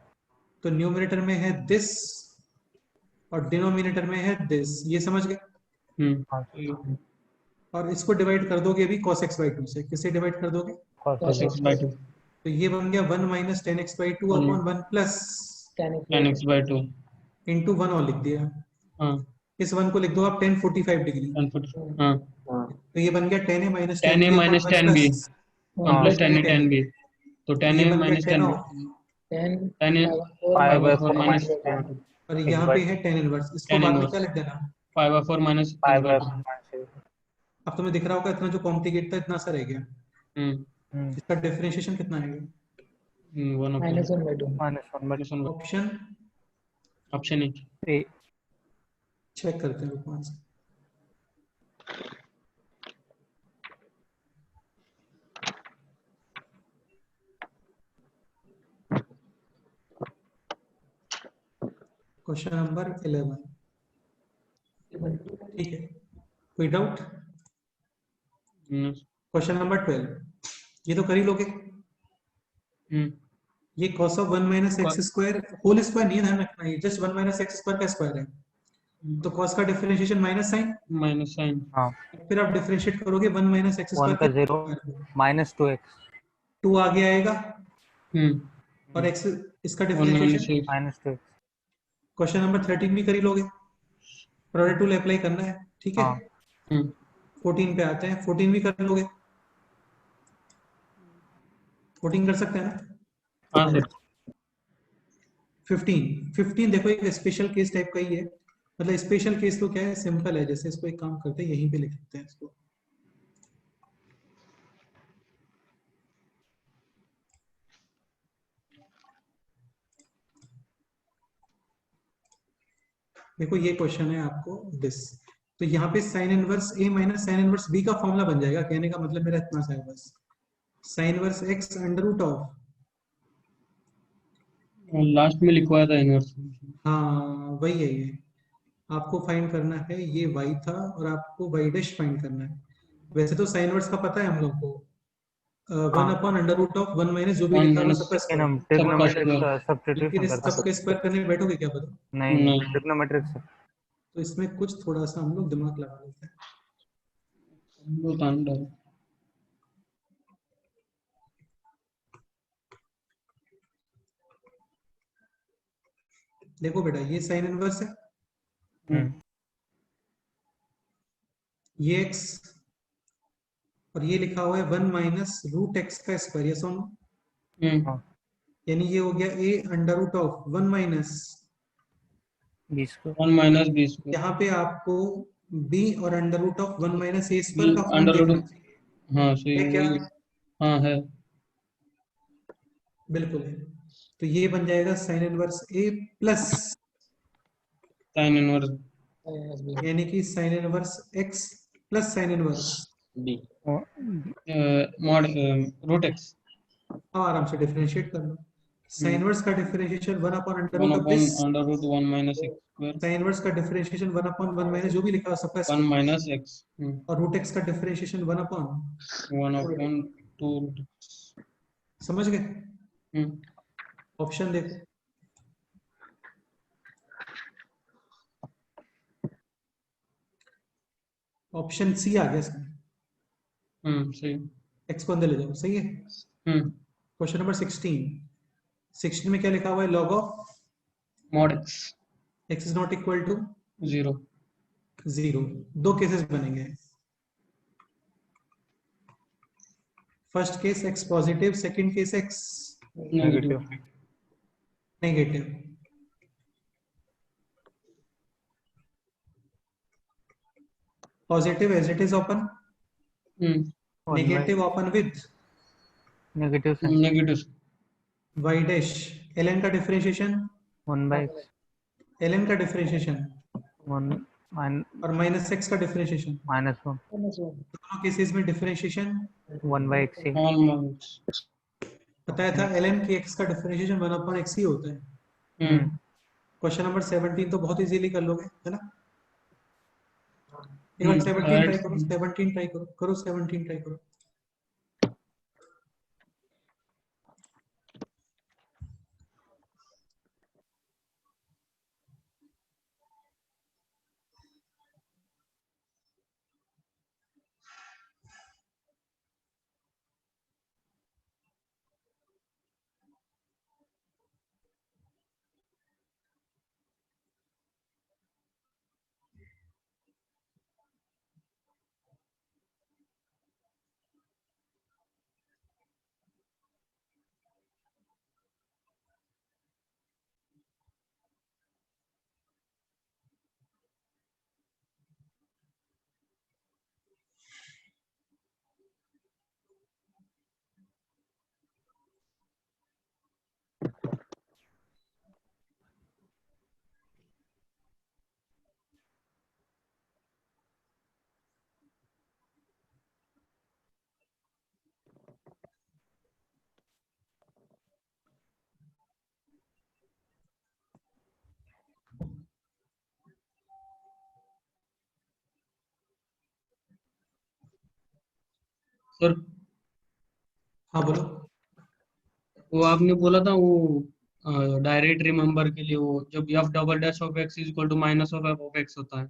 तो न्यूमरेटर में है दिस और डिनोमिनेटर में है दिस, ये समझ गए। हाँ और इसको डिवाइड कर दोगे अभी cos x बाई 2 से, किससे डिवाइड कर दोगे, cos x by 2 तो ये बन गया 1 minus 10x by 2 upon 1 plus tan x by 2। Into 1 और लिख दिया, हाँ इस 1 को लिख दो आप 10 45 डिग्री, 10 हाँ तो ये बन गया 10a minus 10a minus 10b plus 10a 10b, तो 10a minus 10b 10a 5 by 4 minus और यहाँ पे है tan इनवर्स, इसको tan बाद में inverse। क्या लिख देना, 5/4 minus 5 by 6/2। 4 अब तुम्हें दिख रहा होगा इतना जो कॉम्प्लिकेट था इतना सा रह गया, इसका डिफरेंशिएशन कितना आएगा, 1 upon minus 1 by 2. -1 by minus 1 by option option A. A. चेक करते हैं रुको आंसर। क्वेश्चन नंबर 11, ठीक है, कोई डाउट? हम्म, क्वेश्चन नंबर 12, ये तो कर ही लोगे। ये cos of 1 minus x square whole square नहीं है, ध्यान रखना, ये जस्ट 1 माइनस एक्स स्क्वायर का स्क्वायर है, तो cos का differentiation minus sine, minus sine हाँ, फिर आप डिफरेंशिएट करोगे 1 माइनस एक्स 1 का स्क्वायर 0 -2x 2 आगे आएगा और हम्म x इसका 1 minus differentiation. 6 -2x। Question number 13 भी कर ही लोगे, प्रोडक्ट टूल अप्लाई करना है, ठीक है। हाँ। 14 पे आते हैं, 14 भी कर लोगे, 14 कर सकते हैं ना। हाँ सर 15 देखो एक स्पेशल केस टाइप का ही है, मतलब स्पेशल केस तो क्या है, सिंपल है, जैसे इसको एक काम करते हैं, यहीं पे लिख देते हैं इसको। देखो ये क्वेश्चन है आपको दिस, तो यहाँ पे sine inverse a minus sine inverse B का फॉर्मूला बन जाएगा, कहने का मतलब मेरा इतना सा है बस, sine inverse x under root of, last में लिखवाया था इनवर्स। हाँ वही है ये, आपको फाइंड करना है, ये y था और आपको y डैश फाइंड करना है। वैसे तो साइन इनवर्स का पता है हम लोग को, 1 upon under root of 1 minus जो भी 1 लिखा हुआ minus सबका लेकिन हम स्क्वायर, सबका ट्रिग्नोमेट्रिक स्क्वायर। लेकिन सब्स्टिट्यूशन इस करते हैं। सबके स्क्वायर करने बैठोगे क्या बताओ, नहीं नहीं ट्रिग्नोमेट्रिक से। तो इसमें कुछ थोड़ा सा हम लोग दिमाग लगा लेते हैं। बहुत अंडर देखो बेटा ये साइन इनवर्स है, ये x और ये लिखा हुआ है 1 माइनस रूट एक्स का स्क्वायर, ये सुनो, हाँ, यानी ये हो गया a under root of 1 minus, 20 को 1 minus 20 यहाँ पे आपको b और under root of 1 minus a square का फॉर्म अंडर देखना रूट। चाहिए, हाँ सही है क्या? वही। हाँ है। बिल्कुल है, तो ये बन जाएगा sine inverse a plus, sine inverse Minus b. यानी कि sine inverse x plus sine inverse, d mod root x अब आराम से डिफरेंशिएट कर लो, साइन इनवर्स का differentiation 1 upon under 1 root of upon दिस, under root 1 minus x square sine inverse का डिफरेंशिएशन 1 अपॉन 1 माइनस जो भी लिखा हो सबका 1 स्क्वायर, minus x और रूट x का डिफरेंशिएशन 1 अपॉन, 1 upon 2 root समझ गए? ऑप्शन देखो, ऑप्शन सी आ गया इसमें, सही x को अंदर ले जाओ, सही है। क्वेश्चन नंबर 16 में क्या लिखा हुआ है, log of mod x x is not equal to 0 0, दो केसेस बनेंगे, first case x positive, second case x negative negative. Positive as it is open, negative open with negative से नेगेटिव y डैश, ln का differentiation, 1/x ln का differentiation 1 और minus x का differentiation, -1 Minus 1. दोनों cases में differentiation 1/x ही। बताया था, ln की x का डिफरेंशिएशन 1 अपॉन x ही होता है। क्वेश्चन नंबर 17 तो बहुत इजीली कर लोगे, है ना? एक बार 17 ट्राई करो, 17 ट्राई करो, करो 17 ट्राई करो। सर हाँ बोलो। वो आपने बोला था वो डायरेक्ट रिमेम्बर के लिए वो जब f double dash of x is equal to minus of f of x होता है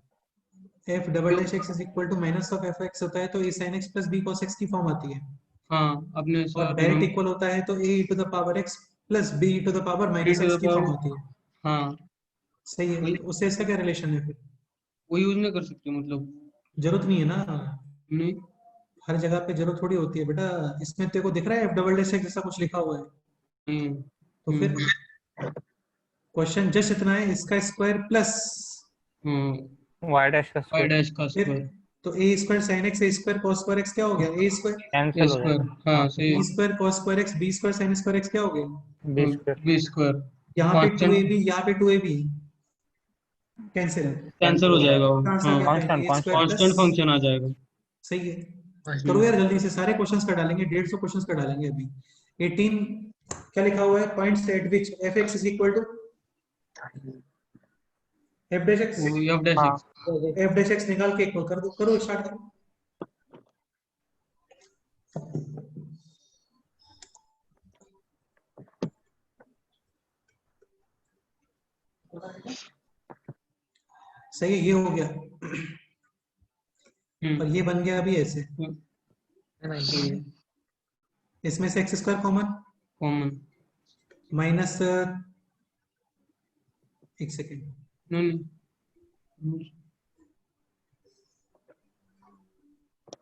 f double dash x is equal to minus of f x होता है तो a sine x plus b cos x की form आती है। हाँ अपने और सर डायरेक्ट इक्वल होता है तो a to the power x plus b to the power minus x की फॉर्म आती है। हाँ सही है, वही उससे इसका क्या रिलेशन है फिर? वो यूज नहीं कर सकते मतलब जरूरत नहीं है ना, नहीं हर जगह पे जरूरत थोड़ी होती है बेटा। इसमें तेरे को दिख रहा है एफ डबल डैश एक्स जैसा कुछ लिखा हुआ है, नहीं तो फिर क्वेश्चन जस्ट इतना है, इसका स्क्वायर प्लस y डैश का वाई स्क्वायर डैश का फिर स्क्वायर तो a square sine x, a square cos square x क्या हो गया, ए स्क्वायर, कैंसिल हो स्क्वायर जाएगा। हाँ सही b square cos square x, b square sine square x क्या हो गया, बी स्क्वायर बी स्क्वायर यहाँ पे कांस्टेंट 2ab, यहाँ पे 2ab कैंसिल है। कैंसिल हो जाएगा वो कहाँ से आ हाँ गया कांस्टेंट ए स्क्वायर प्लस, कांस्टेंट फंक्शन आ जाएगा सही है। करो यार जल्दी से, सारे क्वेश्चंस कर डालेंगे, 150 क्वेश्चंस कर डालेंगे अभी। 18 क्या लिखा हुआ है, points at which f x is equal to f dash x, वो एफ डैश हाँ एक्स एफ डैश एक्स निकाल के इक्वल कर दो, करो स्टार्ट करो। सही है, ये हो गया। और ये बन गया अभी ऐसे, इसमें से x square common common minus, एक सेकेंड, नहीं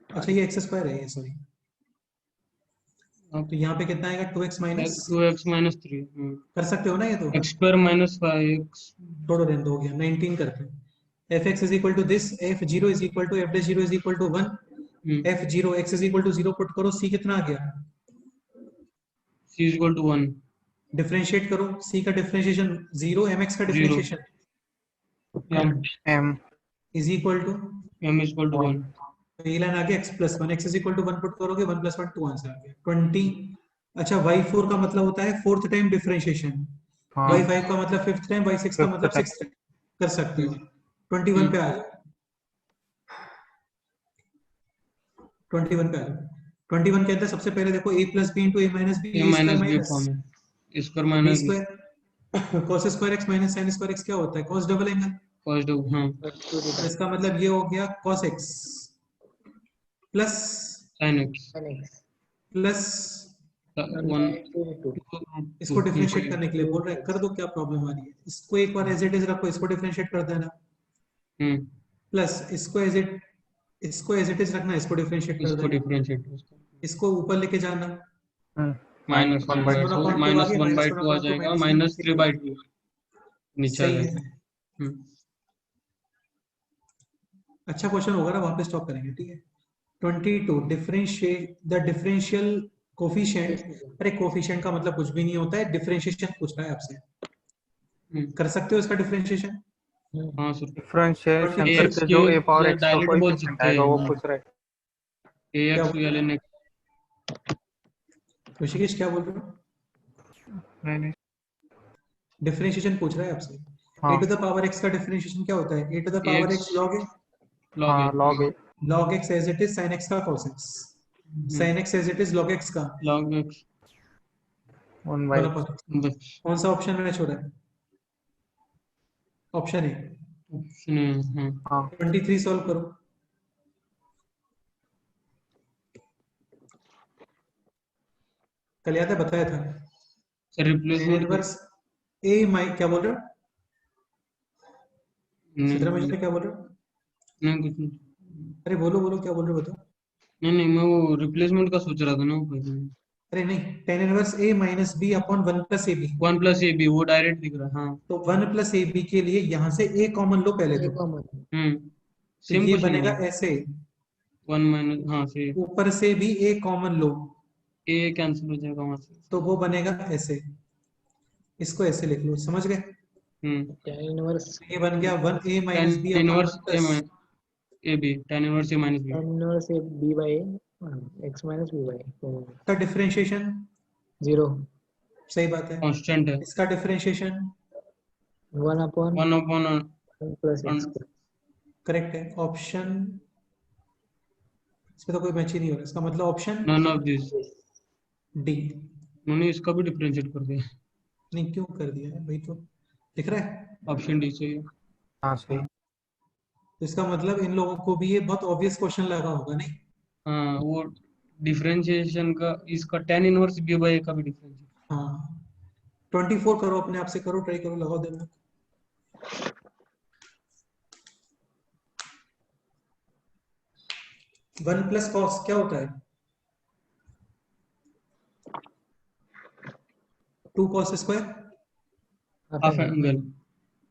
अच्छा ये एक्स स्क्वायर है ये, सॉरी। तो यहाँ पे कितना आएगा, 2x माइनस, 2x माइनस 3 कर सकते हो ना ये तो, एक्स स्क्वायर माइनस 5x छोड़ो रहने दो, हो गया 19 करते हैं। F x is equal to this, F zero is equal to f dash zero is equal to 1, F zero x is equal to 0 put करो, सी कितना आ गया, c is equal to 1 differentiate करो, सी का डिफरेंशिएशन 0, एम एक्स का 0 differentiation m is equal to, m is equal to 1 तो ये line आ गया x plus 1, x is equal to 1 put करोगे, 1 प्लस 1 2 आंसर आ गया 20। अच्छा y4 का मतलब होता है फोर्थ टाइम डिफरेंशिएशन, हाँ y5 का मतलब फिफ्थ टाइम, y6 का मतलब Fifth सिक्स्थ टाइम, कर सकते हो। 21 पे आ जाओ, 21 पे आ जाओ। 21 के अंदर सबसे पहले देखो a plus b into a minus b, a a square minus b minus form है square b minus b square, cos square x minus sin square x क्या होता है, cos डबल एंगल, पॉजिटिव हाँ तो इसका मतलब ये हो गया cos x plus sin x plus, 1 इसको डिफरेंशिएट करने के लिए बोल रहे हैं, कर दो, क्या प्रॉब्लम आ रही है, इसको एक बार एज इट इज रखो, इसको डिफरेंशिएट कर देना, प्लस इसको एज इट इज रखना, इसको डिफरेंशिएट कर इसको देना, डिफरेंशिएट इसको ऊपर लेके जाना, minus -1 1 by by 1 two upon 2 आ माइनस गया, 1 बाई 1 टू आ अपॉन 2 जाएगा माइनस माइनस 3 बाई 2 नीचे आ सही जाएगा है। अच्छा क्वेश्चन होगा ना, वहां पे स्टॉप करेंगे, ठीक है। 22 डिफरेंशिएट द डिफरेंशियल कोफिशिएंट, अरे कोफिशिएंट का मतलब कुछ भी नहीं होता है, डिफरेंशिएशन पूछ रहा है आपसे, कर सकते हो इसका डिफरेंशिएशन, हाँ सर डिफरेंशिएशन ax करके के जो a पावर x का डायरेक्ट बोल कोएफिशिएंट सकते आएगा वो हैं पूछ रहा है। ax ln x ऋषिकेश क्या बोल रहे हो, नहीं डिफरेंशिएशन पूछ रहा है आपसे। हाँ a to the power x का डिफरेंशिएशन क्या होता है, a to the power ax x log a, log हाँ a log a log x as it is sin x का cos x, sin x as it is log x का log x 1 by बराबर। बस कौन सा option match हो रहा है, ऑप्शन ए। ऑप्शन है हाँ 23 सॉल्व करो, कल याद है बताया था, सर रिप्लेसमेंट इनवर्स ए माइ, क्या बोल रहे हो सिद्धरामैया, क्या बोल रहे हो, नहीं कुछ नहीं अरे बोलो बोलो, क्या बोल रहे हो बताओ। नहीं मैं वो रिप्लेसमेंट का सोच रहा था ना अरे नहीं, tan inverse a minus b upon 1 plus a b, 1 plus a b वो डायरेक्ट दिख रहा है हाँ तो 1 प्लस ए बी के लिए यहाँ से a कॉमन लो पहले तो सेम ये क्वेश्चन बनेगा है ऐसे, 1 माइनस हाँ सही ऊपर से भी a common low, A cancel हो जाएगा वहां से तो वो बनेगा ऐसे, इसको ऐसे लिख लो, समझ गए, tan inverse ये बन गया 1 a minus tan b upon inverse 1 plus, a b tan inverse a minus b tan inverse a b by a x minus b by a का डिफरेंशिएशन 0 सही बात है, कांस्टेंट है इसका differentiation 1 upon 1 upon 1 plus x correct है, option इसमें तो कोई मैच ही नहीं हो रहा, इसका मतलब option none of this. D. उन्होंने इसका भी डिफरेंशिएट कर दिया। नहीं क्यों कर दिया है भाई, तो दिख रहा है। ऑप्शन डी चाहिए। हाँ सही। तो इसका मतलब इन लोगों को भी ये बहुत ऑब्वियस क्वेश्चन लगा होगा नहीं। हाँ वो डिफरेंशिएशन का, इसका tan इनवर्स बी बाई ए का भी डिफरेंशिएट। हाँ 24 करो, अपने आप से करो, ट्राई करो, लगाओ दिमाग। 1 प्लस कॉस क्या होता है? 2 cos square. Half angle.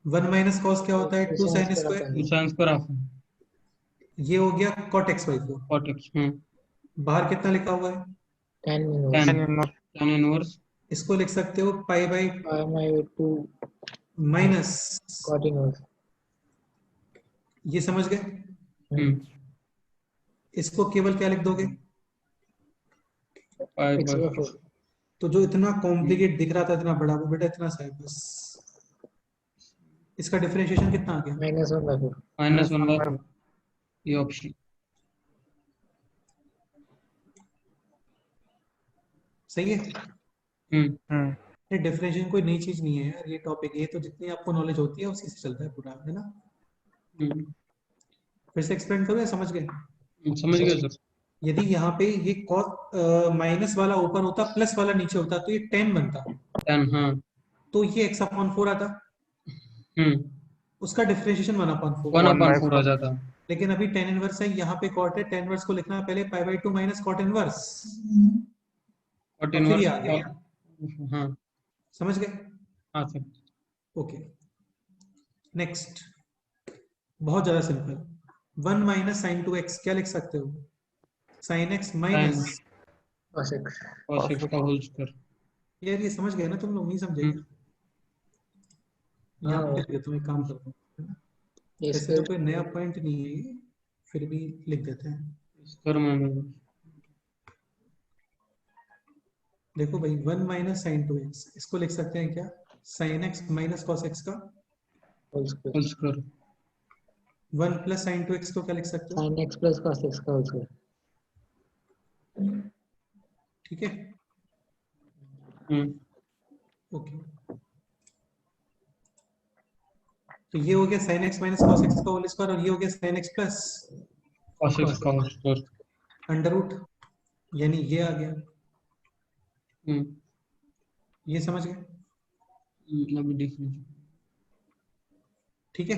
1 minus cos क्या होता है? 2 sine square. Sine square half ये हो गया cot x by 4। Cot x. बाहर कितना लिखा हुआ है? tan tan inverse tan inverse इसको लिख सकते हो pi by pi by 2 minus, cot inverse। ये समझ गए? इसको केवल क्या लिख दोगे? पाई x बाय by 4 तो जो इतना कॉम्प्लिकेट दिख रहा था, इतना बड़ा, वो बेटा इतना सा है बस। इसका डिफरेंशिएशन कितना आ गया? -1 by 4। -1 बाय 4। ये ऑप्शन सही है। हम्म। डिफरेंशिएशन कोई नई चीज नहीं है यार, ये टॉपिक, ये तो जितनी आपको नॉलेज होती है उसी से चलता है पूरा, है ना। फिर से एक्सप्लेन करो या समझ गए? समझ गए सर। यदि यहाँ पे ये cos माइनस वाला ऊपर होता, प्लस वाला नीचे होता, तो ये 10 बनता, tan हाँ। तो ये x/4 आता, उसका डिफरेंशिएशन 1/4। 1/4 आ जाता। लेकिन अभी tan इनवर्स है, यहाँ पे cot है, tan इनवर्स को लिखना है पहले pi by 2 minus cot inverse, cot और फिर ये इनवर्स आ गया। हाँ। समझ गए? हाँ सर। ओके नेक्स्ट, बहुत ज्यादा सिंपल। 1 माइनस साइन 2x क्या लिख सकते हो? Sine x minus cos x। cos x का होल स्क्वायर। यार ये समझ गए ना तुम लोग? नहीं समझे क्या? यहाँ पे लिख देता हूँ, एक काम करता हूँ, ऐसे तो कोई नया पॉइंट नहीं है ये, फिर भी लिख देते हैं। स्क्वायर में देखो भाई 1 माइनस साइन 2x, इसको लिख सकते हैं क्या? Sine x minus cos x का whole whole square. 1 plus sine 2x को क्या लिख सकते हो? sin x plus cos x का होल स्क्वायर। ठीक है ओके। तो ये हो गया sine x minus cos x का होल स्क्वायर, और ये हो गया sine x plus cos x का होल स्क्वायर। अंडर रूट, यानी ये आ गया। ये समझ गए? अभी डिफरेंशिएट। ठीक है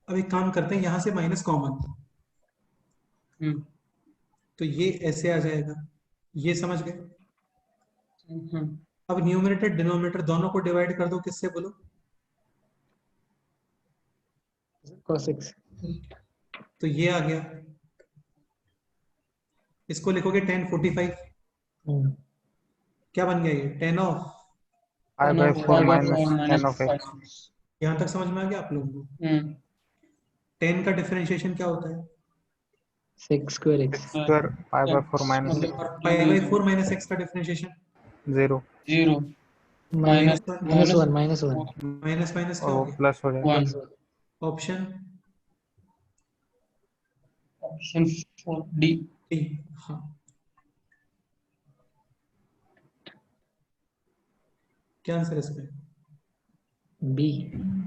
अब एक काम करते हैं, यहां से माइनस कॉमन, तो ये ऐसे आ जाएगा, ये समझ गए? अब न्यूमरेटर डिनोमिनेटर दोनों को डिवाइड कर दो, किससे बोलो? cos x। तो ये आ गया, इसको लिखोगे tan 45, क्या बन गया ये? tan of pi by 4 minus tan of x। यहां तक समझ में आ गया आप लोगों को? tan का डिफरेंशिएशन क्या होता है? sec square x। Square pi by 4 minus x। और पाई बाय 4 माइनस x का differentiation 0 0 minus minus 1 minus 1 minus minus क्या और हो वो गया? प्लस हो जाएगा। 1। Option option D. डी। हाँ क्या आंसर है इसमें? b।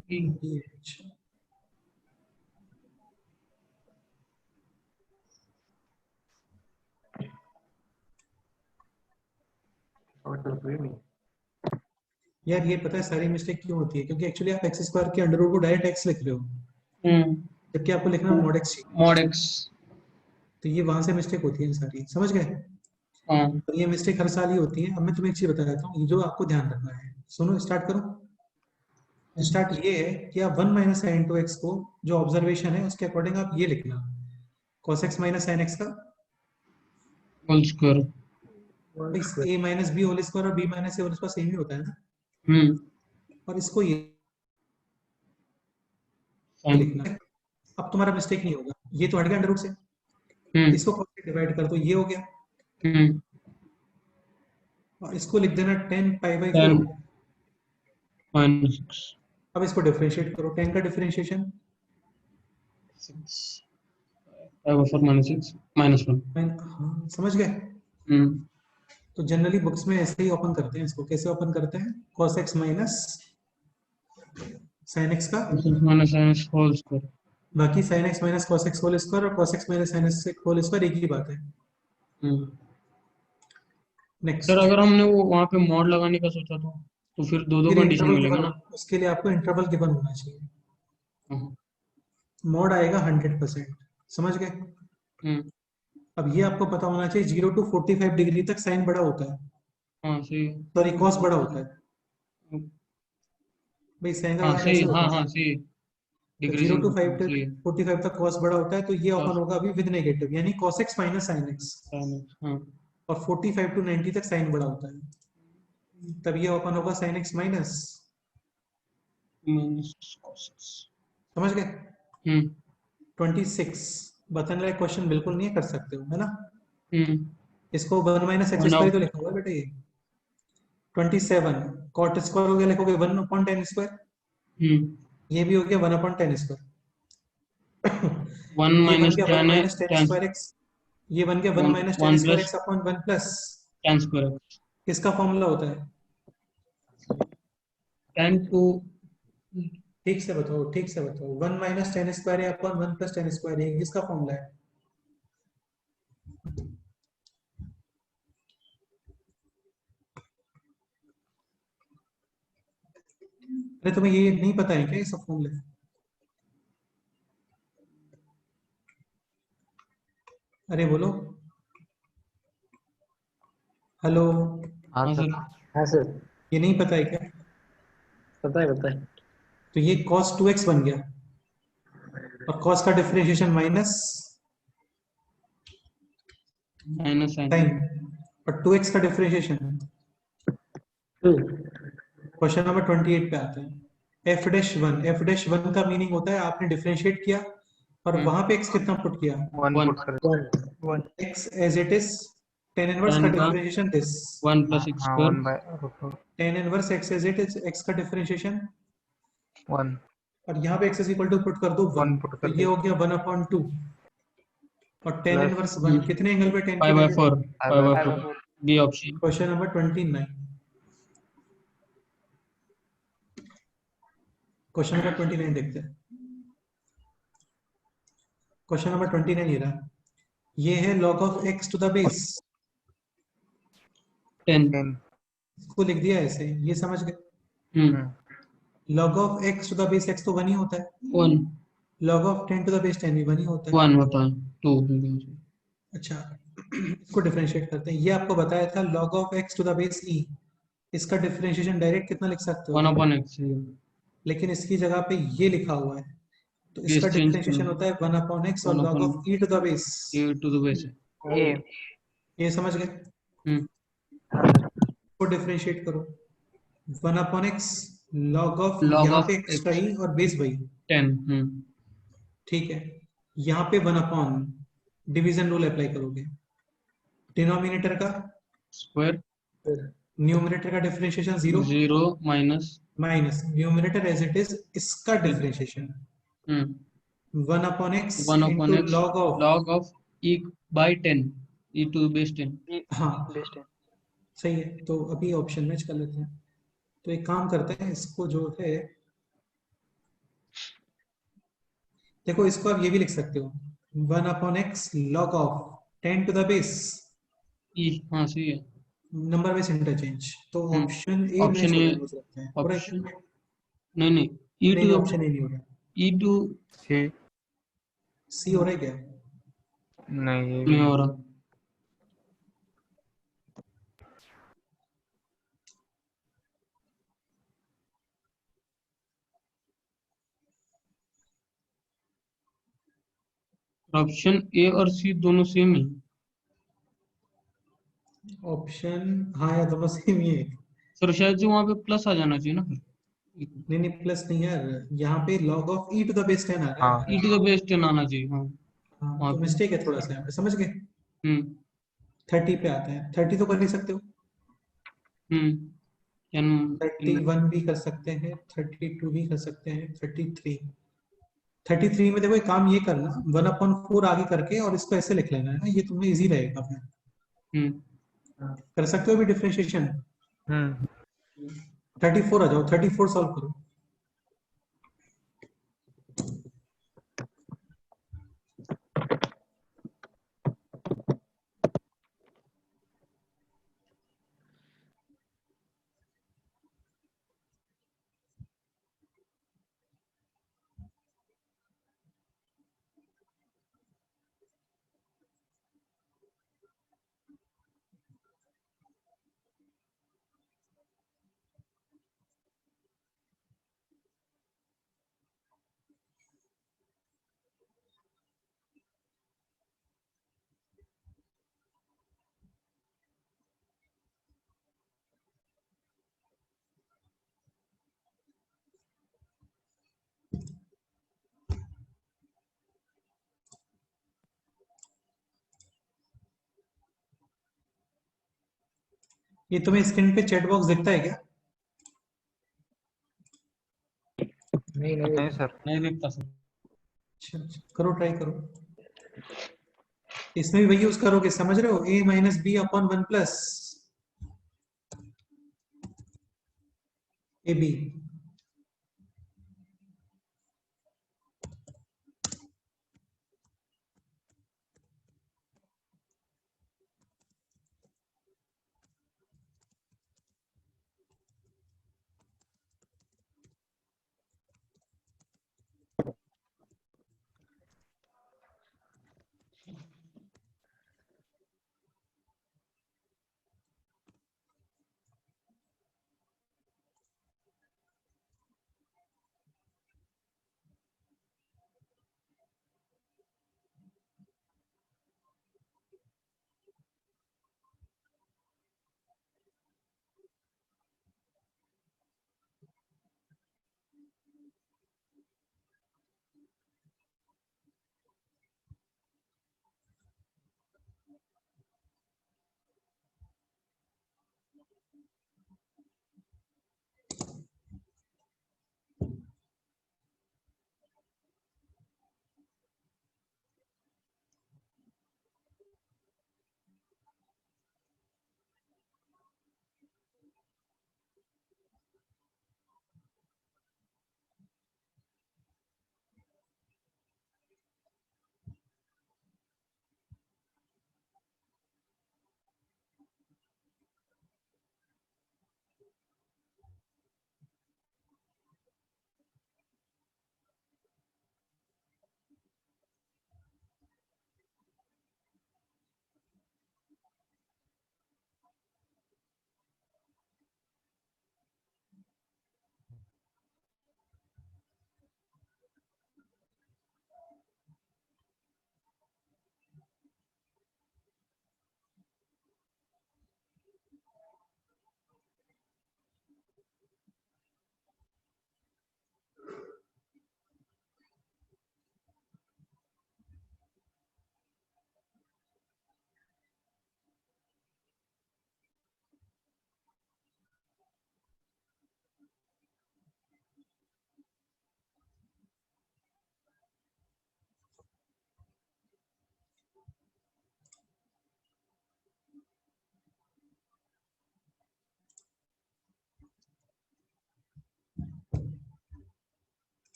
बी। यार ये पता है सारी मिस्टेक क्यों होती है? क्योंकि एक्चुअली आप एक्स स्क्वायर के अंडर रूट को डायरेक्ट एक्स लिख रहे हो, जबकि आपको लिखना मॉड एक्स चाहिए। Mod x. तो ये वहां से मिस्टेक होती है सारी, समझ गए? और ये मिस्टेक हर साल ही होती है। अब मैं तुम्हें एक चीज बता देता हूँ, ये जो आपको ध्यान रखना है, सुनो स्टार्ट करो। स्टार्ट ये है कि आप 1 माइनस साइन 2x को जो ऑब्जर्वेशन है उसके अकॉर्डिंग आप ये लिखना, cos x minus sine x का whole square. a minus b whole square और b minus a whole square same ही होता है ना। और इसको ये लिखना है। अब तुम्हारा मिस्टेक नहीं होगा, ये तो हट गया अंडर रूट से, इसको cos से डिवाइड कर दो, ये हो गया। और इसको लिख देना tan पाई बाई 4 माइनस 6। अब इसको डिफरेंशिएट करो, tan का डिफरेंशिएशन -6 -1। हाँ समझ गए। तो जनरली बुक्स में ऐसे ही ओपन करते हैं इसको। कैसे ओपन करते हैं? cos x minus sin x का, -sin होल स्क्वायर। बाकी sin x minus cos x whole square और cos x minus sin x whole square एक ही बात है। नेक्स्ट, सर अगर हमने वो वहाँ पे मॉड लगाने का सोचा तो फिर दो फिर कंडीशन इंटरवल मिलेगा गिवन, ना। उसके लिए आपको इंटरवल गिवन होना चाहिए। हाँ। मोड आएगा 100%, समझ गए। हम्म, अब ये आपको पता होना चाहिए 0 to 45 डिग्री तक साइन बड़ा होता है, हाँ सही है। सॉरी कॉस बड़ा होता है। भाई साइन का हाँ मान सही, ऐसे हाँ होता है। हाँ सही, तो 0 डिक्रीजिंग to 5 सही तक है। 45 तक कॉस बड़ा होता है, तो ये ओपन Cos, होगा अभी विद नेगेटिव, यानी cos x minus sin x। sin x, हाँ और 45 to 90 तक साइन बड़ा होता है, तब ये ओपन होगा sin x minus, cos x। समझ गए। 26 बतन लाइक क्वेश्चन बिल्कुल नहीं कर सकते हो, है ना। इसको 1 माइनस एक्स स्क्वायर तो लिखा हुआ है बेटा ये। 27 कॉट स्क्वायर हो गया, लिखोगे 1 अपॉन टेन स्क्वायर। ये भी हो गया 1 अपॉन टेन स्क्वायर। 1 ये बन माइनस गया 1 tan minus ten tan square x. ये बन गया 1 minus ten 1 square plus x upon 1 plus tan square x। किसका फॉर्मूला होता है? tan to ठीक से बताओ, ठीक से बताओ। 1 माइनस टेन स्क्वायर है अपॉन 1 प्लस टेन स्क्वायर है, किसका फॉर्मूला है? अरे तुम्हें ये नहीं पता है क्या ये सब फॉर्मूले? अरे बोलो, हेलो, हाँ हाँ सर। सर। हाँ सर, ये नहीं पता है क्या? पता है। तो ये cos 2x बन गया, और cos का differentiation minus minus sin। sin, और 2x का डिफरेंशिएशन। 2 क्वेश्चन नंबर 28 पे आते हैं। f डैश 1, f डैश 1 का मीनिंग होता है आपने डिफरेंशिएट किया और वहां पे x कितना पुट किया, 1 1 पुट कर 1 x as it is, tan inverse का tan का डिफरेंशिएशन दिस, 1 plus x हाँ square 1 by tan inverse x as it is, x का डिफरेंशिएशन, 1 और यहाँ पे x is equal to put कर दो 1, 1 पुट तो कर ये दे हो गया 1 अपॉन 2, और tan प्लस इनवर्स 1 कितने एंगल पे tan की 5/4 वैल्यू है? 5/4 B option. Question number 29, question number 29 देखते हैं। क्वेश्चन नंबर 29 ये रहा, ये है log of x to the base, 10। 10 इसको लिख दिया ऐसे, ये समझ गए। हम्म, log of x to the base x तो 1 ही होता है, 1 log of 10 to the base 10 भी 1 ही होता है। 1 होता है 2। अच्छा, इसको डिफरेंशिएट करते हैं। ये आपको बताया था log of x to the base e, इसका डिफरेंशिएशन डायरेक्ट कितना लिख सकते 1 हो, upon x। लेकिन इसकी जगह पे ये लिखा हुआ है, तो इसका बेस चेंज करो, डिफरेंशिएशन होता है 1 अपॉन x और 1 log upon of e to the base. a to the base। ए ये समझ गए। हम्म, को डिफरेंशिएट करो, 1 upon x log of, log यहाँ of पे x का x e और बेस वही, 10। ठीक है। यहाँ पे 1 अपॉन, डिवीजन रूल अप्लाई करोगे, डिनोमिनेटर का स्क्वायर न्यूमरेटर का differentiation 0 0 minus minus numerator as it is, इसका differentiation 1 upon x 1 upon into x log of, log of e by 10 e to the base 10। हाँ सही है। तो अभी ऑप्शन मैच कर लेते हैं। तो एक काम करते हैं, इसको जो है, देखो इसको आप ये भी लिख सकते हो, 1 upon x log of 10 to the base, e, हाँ सही है। Number base interchange. तो ऑप्शन ए मैच ऑप्शन हो ए, रहा है मुझे लगता है, हो रहा है ऑप्शन क्या? नहीं e नहीं to नहीं, the ऑप्शन ए नहीं हो रहा, e to सी सी हो रहा है क्या? नहीं ये नहीं हो रहा। ऑप्शन ए और सी दोनों सेम ही। ऑप्शन हाँ यार, दोनों सेम ही है। सर शायद से वहां पे प्लस आ जाना चाहिए ना फिर। नहीं नहीं, प्लस नहीं यार, यहाँ पे log of e to the base 10 आ रहा हाँ है। e to the base 10 आना चाहिए, हाँ हाँ वहां तो पे। मिस्टेक है थोड़ा सा यहाँ पे, समझ गए। हम्म 30 पे आते हैं, 30 तो कर ही सकते हो, हम्म 31 भी कर सकते हैं, 32 भी कर सकते हैं, 33, 33 में देखो एक काम ये करना, 1/4 आगे करके और इसको ऐसे लिख लेना है ना, ये तुम्हें इजी रहेगा फिर। कर सकते हो अभी डिफरेंशिएशन। 34 आ जाओ, 34 सॉल्व करो। ये तुम्हें स्क्रीन पे चैट बॉक्स दिखता है क्या? नहीं नहीं नहीं सर। नहीं दिखता सर। अच्छा अच्छा, करो, ट्राई करो। इसमें भी वही यूज करोगे, समझ रहे हो, a minus b upon 1 plus a b.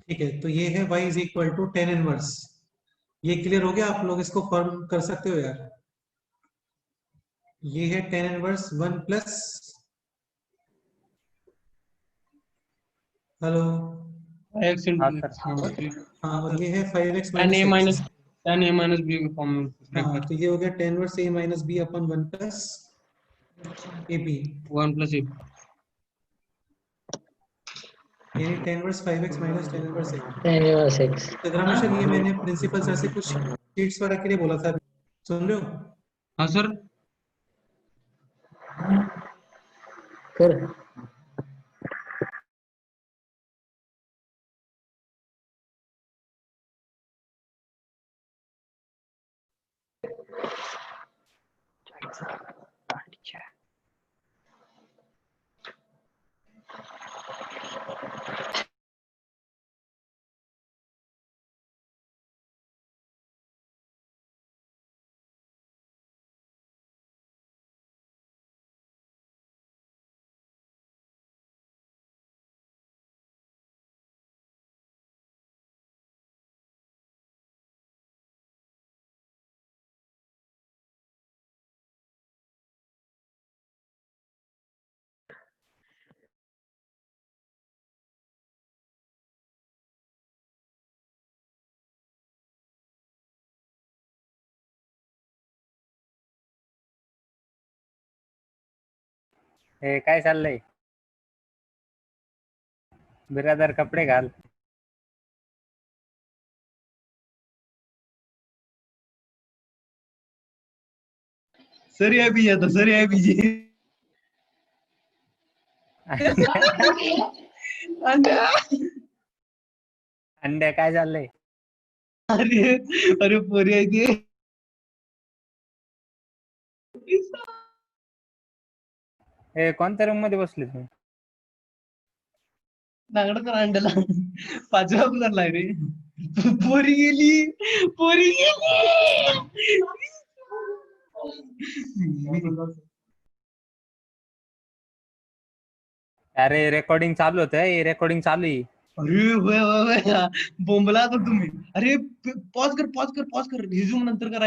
ठीक है, तो ये है y is equal to tan inverse. ये क्लियर हो गया? आप लोग इसको फॉर्म कर सकते हो यार। ये है tan inverse 1 plus, hello, x हाँ इंटू सर। हाँ, और ये है 5x tan a minus minus x. tan a minus b के फॉर्म में हाँ, ब्रैकेट तो ये हो गया tan inverse a minus b upon 1 plus a b. 1 plus a। यानी tan inverse 5x minus tan inverse x। tan inverse x तो हमेशा ये मैंने प्रिंसिपल सर से कुछ शीट्स वगैरह के लिए बोला था, सुन रहे हो? हाँ सर। कर हे काय चाललंय? बिरादर कपडे घाल. सर ये भी है तो सर ये भी जी। अंड्या काय चाललंय? अरे अरे पोरी आहे ती. हे कोणत्या रूम मध्ये बसले तुम्ही? नागड तर अंड्याला 5व्या फ्लोअरला आहे रे. पोरी गेली, पोरी गेली. अरे रेकॉर्डिंग चालू होतं, हे रेकॉर्डिंग चालू आहे. अरे होय होय होय. बोंबला तर तुम्ही. अरे पॉज कर रिझ्यूम नंतर करा.